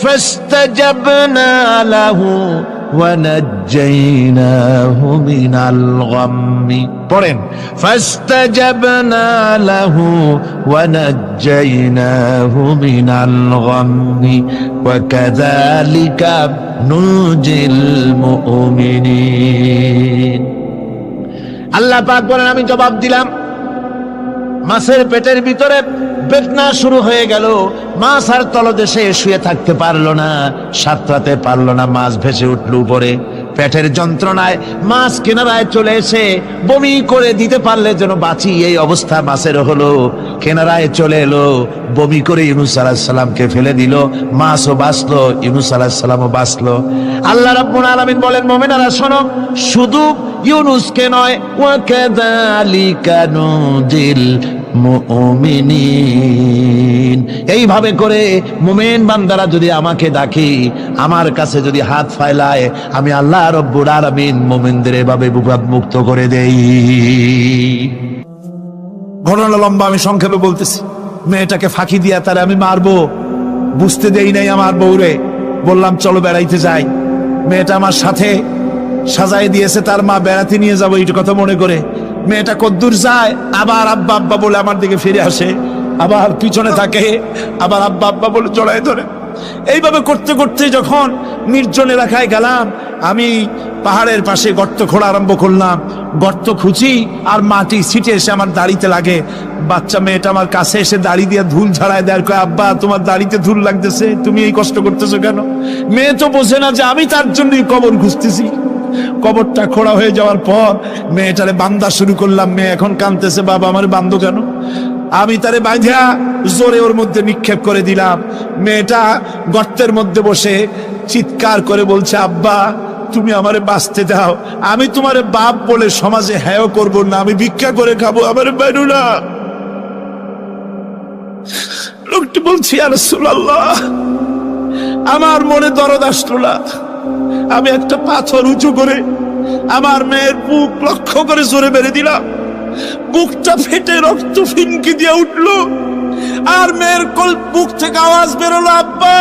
ফাস্তাজাবনা লাহু ওয়া নাজ্জাইনাহু মিনাল গাম্মি। পড়েন, ফাস্তাজাবনা লাহু ওয়া নাজ্জাইনাহু মিনাল গাম্মি ওয়া কাযালিকা নুনজিল মুমিনিন। আল্লাহ পাক বলেন, আমি জবাব দিলাম। মাছের পেটের ভিতরে বেদনা শুরু হয়ে গেল। মাছ আর তলদেশে শুয়ে থাকতে পারলো না, সাঁতরাতে পারলো না, মাছ ভেসে উঠল উপরে। পেটের যন্ত্রণায় মাছ কিনারায় চলে এসে বমি করে দিতে পারলে যেন বাঁচি, এই অবস্থা মাছের হলো। কিনারায় চলে এলো, বমি করে ইউনূস আলাইহিস সালামকে ফেলে দিল। মাছও বাঁচলো, ইউনূস আলাইহিস সালামও বাঁচলো। আল্লাহ রাব্বুল আলামিন বলেন, মুমিনেরা শোনো, শুধু ইউনূসকে নয়, ওয়া কাযালিকা নুনজিল মুমিনিন। এইভাবে করে মুমিন বান্দারা যদি আমাকে ডাকে, আমার কাছে যদি হাত ফাইলায়, আমি আল্লাহ রব্বুল আলামিন মুমিনদের এভাবে বিপদ মুক্ত করে দেই। ঘটনা লম্বা, আমি সংক্ষেপে বলতেছি। মেয়েটাকে ফাঁকি দিয়া তারে আমি মারবো, বুঝতে দেই নাই আমার বউরে। বললাম চলো বেড়াইতে যাই। মেয়েটা আমার সাথে সাজাই দিয়েছে, তার মা বেড়াতে নিয়ে যাবো এই কথা মনে করে। মেয়েটা কদ্দূর যায়, আবার আব্বা আব্বা বলে আমার দিকে ফিরে আসে, আবার পিছনে থাকে, আবার আব্বা আব্বা বলে জড়ায় ধরে। এইভাবে করতে করতে যখন নির্জন এলাকায় গেলাম, আমি পাহাড়ের পাশে গর্ত খোঁড়া আরম্ভ করলাম। গর্ত খুঁজি আর মাটি ছিটে এসে আমার দাড়িতে লাগে। বাচ্চা মেয়েটা আমার কাছে এসে দাড়ি দিয়ে ধুল ঝাড়ায় দেয়, কয় আব্বা তোমার দাড়িতে ধুল লাগতেছে, তুমি এই কষ্ট করতেছো কেন? মেয়ে তো বোঝে না যে আমি তার জন্যই কবর খুঁজতেছি। কবরটা খোঁড়া হয়ে যাওয়ার পর মেয়েটারে বান্ধা শুরু করলাম। মেয়ে এখন কাঁদতেছে, বাবা আমার বান্ধো কেন? আমি তারে বাঁধা জোরে ওর মধ্যে নিক্ষেপ করে দিলাম। মেয়েটা গর্তের মধ্যে বসে চিৎকার করে বলছে, আব্বা তুমি আমারে বাঁচতে দাও, আমি তোমারে বাপ বলে সমাজে হ্যাঁ করব না, আমি ভিক্ষা করে খাবো, আমারে বেরো না। লোকটি বলছি, ইয়া রাসূলুল্লাহ, আমার মনে দরদ আসলো না। আমি একটা পাথর উঁচু করে আমার মেয়ের বুক লক্ষ্য করে জোরে মেরে দিলাম। বুকটা ফেটে রক্ত ফিনকি দিয়ে উঠলো, আর মেয়ের বুক থেকে আওয়াজ বেরোলো, আব্বা।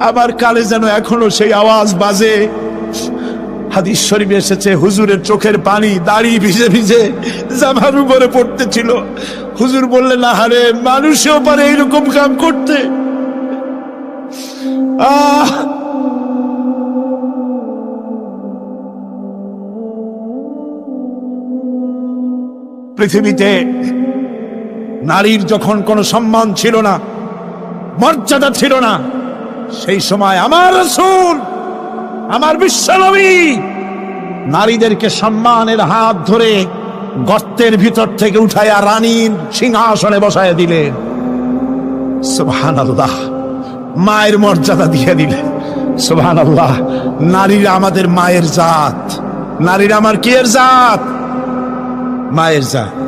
আমার কানে যেন এখনো সেই আওয়াজ বাজে। হাদিস শরীফে এসেছে, হুজুরের চোখের পানি দাড়ি ভিজে ভিজে জামার উপরে পড়তেছিল। হুজুর বললেন, আহারে, মানুষেও পারে এইরকম কাম করতে। পৃথিবীতে নারীর যখন কোনো সম্মান ছিল না, মর্যাদা ছিল না, সেই সময় আমার রাসূল, আমার বিশ্বনবী নারীদেরকে সম্মানের হাত ধরে গর্তের ভিতর থেকে উঠাইয়া রানীর সিংহাসনে বসায় দিলেন। সুবহানাল্লাহ, মায়ের মর্যাদা দিয়ে দিলেন। সুবহানাল্লাহ, নারীরা আমাদের মায়ের জাত। নারীরা আমার কিয়ের জাত? মায়ের জাত।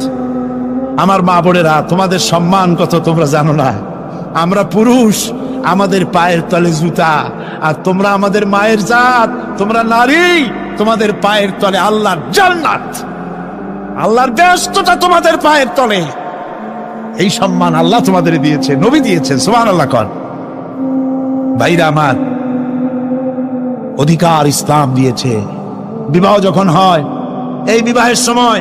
আমার মা বোনেরা, তোমাদের সম্মান কত তোমরা জানো না। আমরা পুরুষ, আমাদের পায়ের তলে জুতা, আর তোমরা আমাদের মায়ের জাত। তোমরা নারী, তোমাদের পায়ের তলে আল্লাহর জান্নাত, আল্লাহর ব্যস্ততা তোমাদের পায়ের তলে। এই সম্মান আল্লাহ তোমাদের দিয়েছে, নবী দিয়েছেন। সুবহানাল্লাহ কর। ভাইরা আমার, অধিকার ইসলাম দিয়েছে। বিবাহ যখন হয়, এই বিবাহের সময়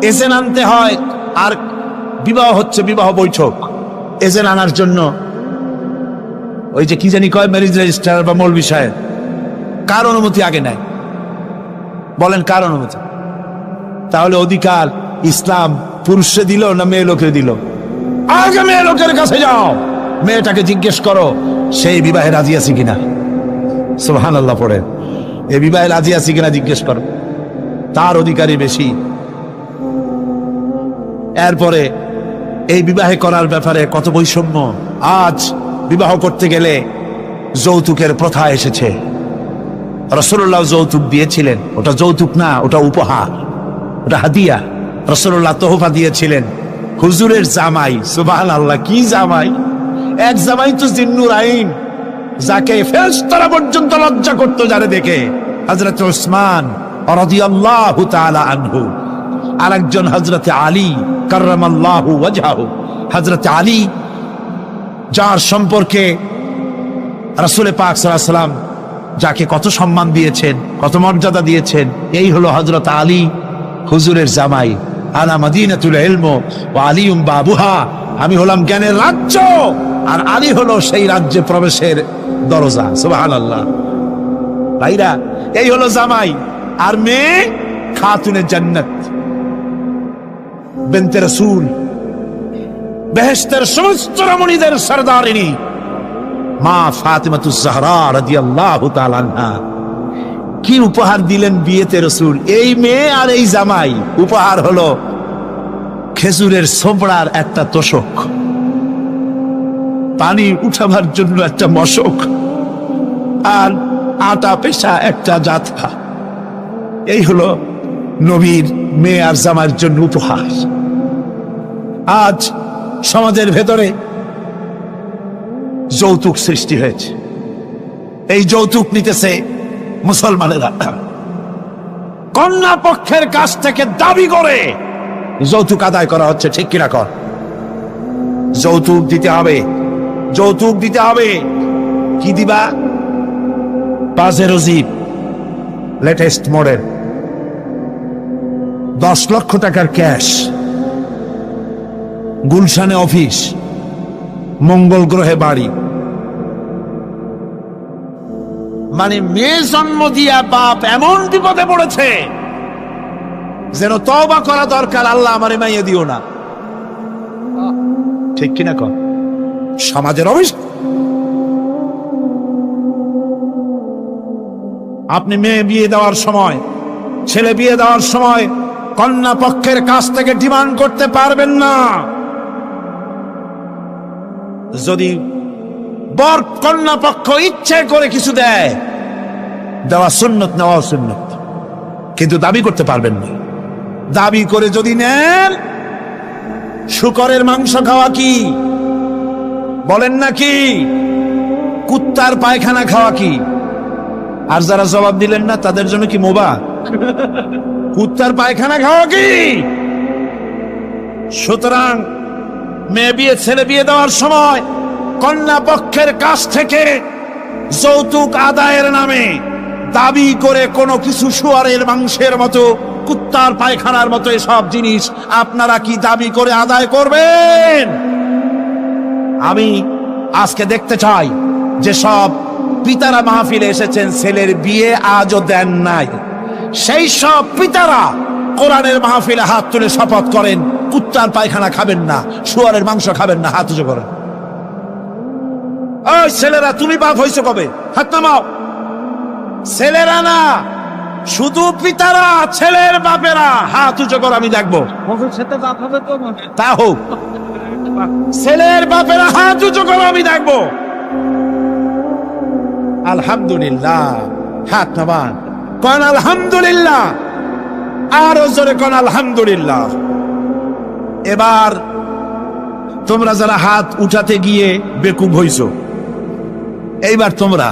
এজেন্ট আনতে হয়। আর বিবাহ হচ্ছে বিবাহ বৈঠক। এজেন্ট আনার জন্য ওই যে কি জানি কয়, ম্যারেজ রেজিস্ট্রার বা মৌলবি সাহেব, কার অনুমতি আগে নেয়? বলেন কার অনুমতি? তাহলে অধিকার ইসলাম পুরুষে দিল না মেয়ে লোকে দিল? আগে মেয়ে লোকের কাছে যাও, মেয়েটাকে জিজ্ঞেস করো সেই বিবাহে রাজি আছে কিনা। সুবহানাল্লাহ পড়ে, এই বিবাহে রাজি আছে কিনা জিজ্ঞেস করো, তার অধিকারই বেশি। এরপরে এই বিবাহে করার ব্যাপারে কত বৈষম্য। আজ বিবাহ করতে গেলে যৌতুকের প্রথা এসেছে। রাসূলুল্লাহ যৌতুক দিয়েছিলেন, ওটা যৌতুক না, ওটা উপহার, ওটা হাদিয়া। রাসূলুল্লাহ তোহফা দিয়েছিলেন হুজুরের জামাই। সুবহানাল্লাহ, কি জামাই! এক জামাই তো জিন্নুর আইন, যাকে ফেরেশতারা পর্যন্ত লজ্জা করত যারে দেখে, হযরত উসমান রাদিয়াল্লাহু তাআলা আনহু। আরেকজন হযরত আলী কাররামাল্লাহু ওয়াজহাহু। হযরত আলী, যার সম্পর্কে রাসূল পাক সাল্লাল্লাহু আলাইহি ওয়াসাল্লাম যাকে কত সম্মান দিয়েছেন, কত মর্যাদা দিয়েছেন, এই হলো হযরত আলী, হুজুরের জামাই। আনা মাদিনাতুল ইলম ওয়া আলিউম বাবুহা। আমি হলাম জ্ঞানের রাজ্য, আর আলী হলো সেই রাজ্যে প্রবেশের দরজা। সুবহানাল্লাহ। ভাইরা, এই হলো জামাই। আর মেয়ে খাতুনে জান্নাত, বিনতে রাসূল, বেহেশতের সমস্ত রমণীদের সরদারিনী মা ফাতিমাতুজ জাহরা রাদিয়াল্লাহু তাআলা আনহা। কি উপহার দিলেন বিয়েতে রাসূল! এই মেয়ে আর এই জামাই। উপহার হলো খেজুরের ছোবড়ার একটা তোশক, পানি উঠাবার জন্য একটা মশক, আর আটা পেশা একটা জাথা। এই হলো নবীর মেয়ে আর জামাইয়ের জন্য উপহার। আজ সমাজের ভেতরে যৌতুক সৃষ্টি হয়েছে। এই যৌতুক নিতেছে মুসলমানেরা, কন্যা পক্ষের কাছ থেকে দাবি করে যৌতুক আদায় করা হচ্ছে। ঠিক কিনা কর? যৌতুক দিতে হবে, যৌতুক দিতে হবে। কি দিবা? পাজেরো জিপ লেটেস্ট মডেল, 10 লক্ষ টাকার ক্যাশ, গুলশানে অফিস, মঙ্গল গ্রহে বাড়ি। মানে মেয়ে জন্ম দিয়া বাপ এমন বিপদে পড়েছে যেন তওবা করা দরকার, আল্লাহ আমারে মাইয়া দিও না। ঠিক কিনা কর? সমাজের অবস্থা। আপনি মেয়ে বিয়ে দেওয়ার সময়, ছেলে বিয়ে দেওয়ার সময় কন্যা পক্ষের কাছ থেকে ডিমান্ড করতে পারবেন না। যদি বর কন্যা পক্ষ ইচ্ছে করে কিছু দেয়, দেওয়া সুন্নত, নেওয়া সুন্নত, কিন্তু দাবি করতে পারবেন না। দাবি করে যদি নেন, শুকরের মাংস খাওয়া কি বলেন নাকি, কুত্তার পায়খানা খাওয়া কি? আর যারা জবাব দিলেন না তাদের জন্য কি মোবা? কুত্তার পায়খানা খাওয়া কি? সুতরাং মেয়ে বিয়ে, ছেলে বিয়ে দেওয়ার সময় কন্যা পক্ষের কাছ থেকে যৌতুক আদায়ের নামে দাবি করে কোনো কিছু শুয়ারের মাংসের মতো, কুত্তার পায়খানার মতো এসব জিনিস আপনারা কি দাবি করে আদায় করবেন? আমি আজকে দেখতে চাই যে সব পিতারা মাহফিলে এসেছেন, ছেলের বিয়ে আজও দেন নাই, সেই সব পিতারা কোরআনের মাহফিলে হাত তুলে শপথ করেন কুত্তার পায়খানা খাবেন না, শুয়ারের মাংস খাবেন না। হাত উঁচু করেন। ওই ছেলেরা, তুমি বাপ হইছো কবে? হাত নামাও। ছেলেরা না, শুধু পিতারা, ছেলের বাপেরা হাত উঁচু করো, আমি দেখবো। তা হোক, ছেলের বাপেরা হাত উঁচু করো, আমি দেখবো। আলহামদুলিল্লাহ, হাত নামান, কোন আলহামদুলিল্লাহ, আরো জোরে কোন আলহামদুলিল্লাহ। এবার তোমরা যারা হাত উঠাতে গিয়ে বেকুব হইছো, এইবার তোমরা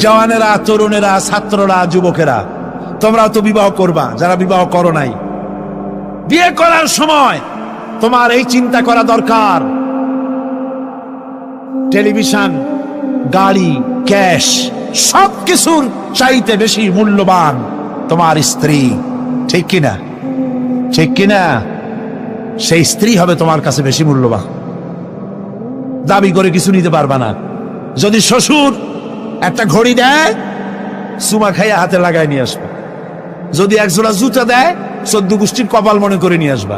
জওয়ানেরা, তরুণেরা, ছাত্ররা, যুবকেরা, তোমরা তো বিবাহ করবা, যারা বিবাহ করো নাই। বিয়ে করার সময় তোমার এই চিন্তা করা দরকার, টেলিভিশন, গাড়ি, ক্যাশ, সবকিছুর চাইতে বেশি মূল্যবান তোমার স্ত্রী। ঠিক কিনা? ঠিক কিনা? সেই স্ত্রী হবে তোমার কাছে বেশি মূল্যবান। দাবি করে কিছু নিতে পারবা না। যদি শ্বশুর একটা ঘড়ি দেয়, সুমা খাইয়া হাতে লাগায় নিয়ে আসবা। যদি একজোড়া জুতা দেয়, 14 গোষ্ঠীর কপাল মনে করে নিয়ে আসবা।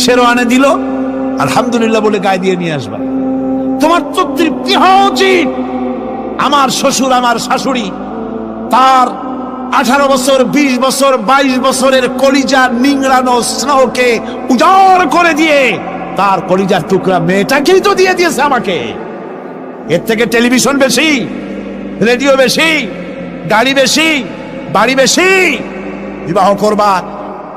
শেরওয়ানে দিল, আলহামদুলিল্লাহ বলে গায়ে দিয়ে নিয়ে আসবা। তোমার তো তৃপ্তি হওয়া উচিত। আমার শ্বশুর, আমার শাশুড়ি, তার 18 বছর, 20 বছর, 22 বছরের কলিজার নিংড়ানো স্নেহকে উজাড় করে দিয়ে তার কলিজার টুকরা মেয়েটাকেই তো দিয়ে দিয়েছে আমাকে। এর থেকে টেলিভিশন বেশি, রেডিও বেশি, গাড়ি বেশি, বাড়ি বেশি? বিবাহ করবা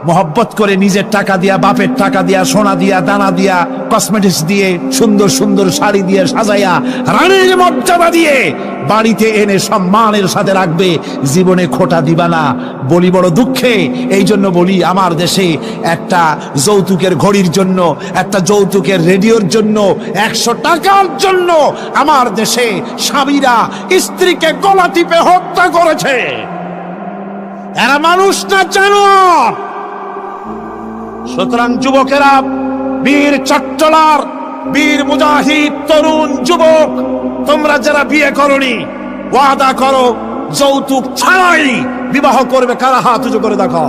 মহব্বত করে, নিজের টাকা দিয়া, বাপের টাকা দিয়া, সোনা দিয়া, দানা দিয়া, কসমেটিক্স দিয়ে, সুন্দর সুন্দর শাড়ি দিয়ে সাজাইয়া, রানীর মর্যাদা দিয়ে বাড়িতে এনে সম্মানের সাথে রাখবে। জীবনে খোটা দিবা না। বলি বড় দুঃখে, এই জন্য বলি, আমার দেশে একটা যৌতুকের ঘড়ির জন্য, একটা যৌতুকের রেডিওর জন্য, 100 টাকার জন্য আমার দেশে স্বামীরা স্ত্রীকে গলা টিপে হত্যা করেছে। এরা মানুষ না, জানোয়ার। সুতরাং যুবকেরা, বীর চট্টলার, বীর মুজাহিদ, তরুণ যুবক, তোমরা যারা বিয়ে করনি, ওয়াদা করো যৌতুক ছাড়াই বিবাহ করবে। কারা হাত উঁচু করে দেখো।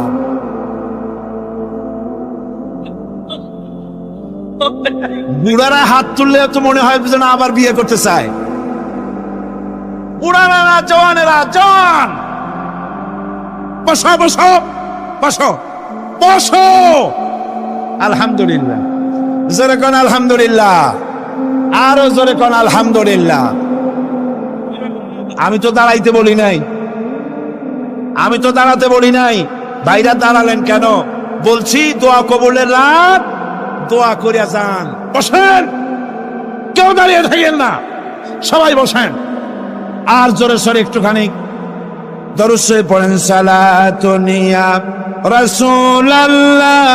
বুড়ারা হাত তুললে তো মনে হয় যেন আবার বিয়ে করতে চায়। বুড়ারা না, জওয়ানেরা, জওয়ান, বসো বসো বসো বসো। আলহামদুলিল্লাহ, জোরে কোন আলহামদুলিল্লাহ, আরো জোরে কোন আলহামদুলিল্লাহ। আমি তো দাঁড়াইতে বলি নাই, আমি তো দাঁড়াতে বলি নাই। ভাইরা দাঁড়ালেন কেন? বলছি দোয়া কবুলের রাত, দোয়া করিয়া যান। বসেন, কেউ দাঁড়িয়ে থাকেন না, সবাই বসেন। আর জোরে সরে একটুখানি দরুদ শরীফ পড়েন। সালাতুনিয়া রাসূলুল্লাহ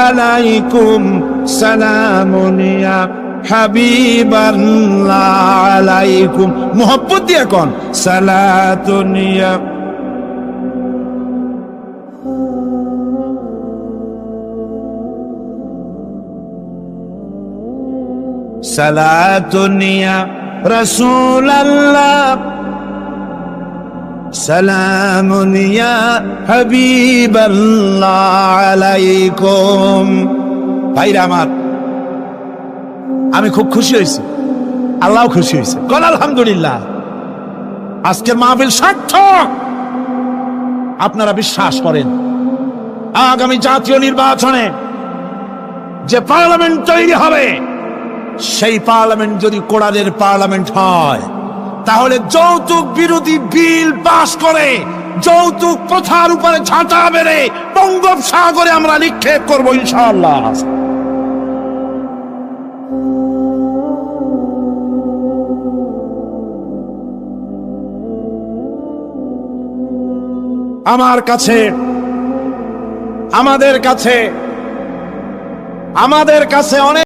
আলাইকুম, সালামুনিয়া হাবিবাল্লাহ আলাইকুম। মোহব্বত দিয়ে কোন সালাতুনিয়া। সালাতুনিয়া রাসূলুল্লাহ, সালামুন ইয়া হাবিবাল্লাহ আলাইকুম। ভাইরা আমার, আমি খুব খুশি হয়েছি, আল্লাহ খুশি হয়েছে। কোন আলহামদুলিল্লাহ। আজকের মাহফিল সার্থক। আপনারা বিশ্বাস করেন আগামী জাতীয় নির্বাচনে যে পার্লামেন্ট তৈরি হবে, সেই পার্লামেন্ট যদি কোরআনের পার্লামেন্ট হয়, তাহলে যৌতুক বিরোধী বিল পাশ করে যৌতুক প্রথার উপরে ঝাঁটা বেড়ে বঙ্গোপসাগরে আমরা নিক্ষেপ করবো ইনশাআল্লাহ। আমার কাছে, আমাদের কাছে অনেক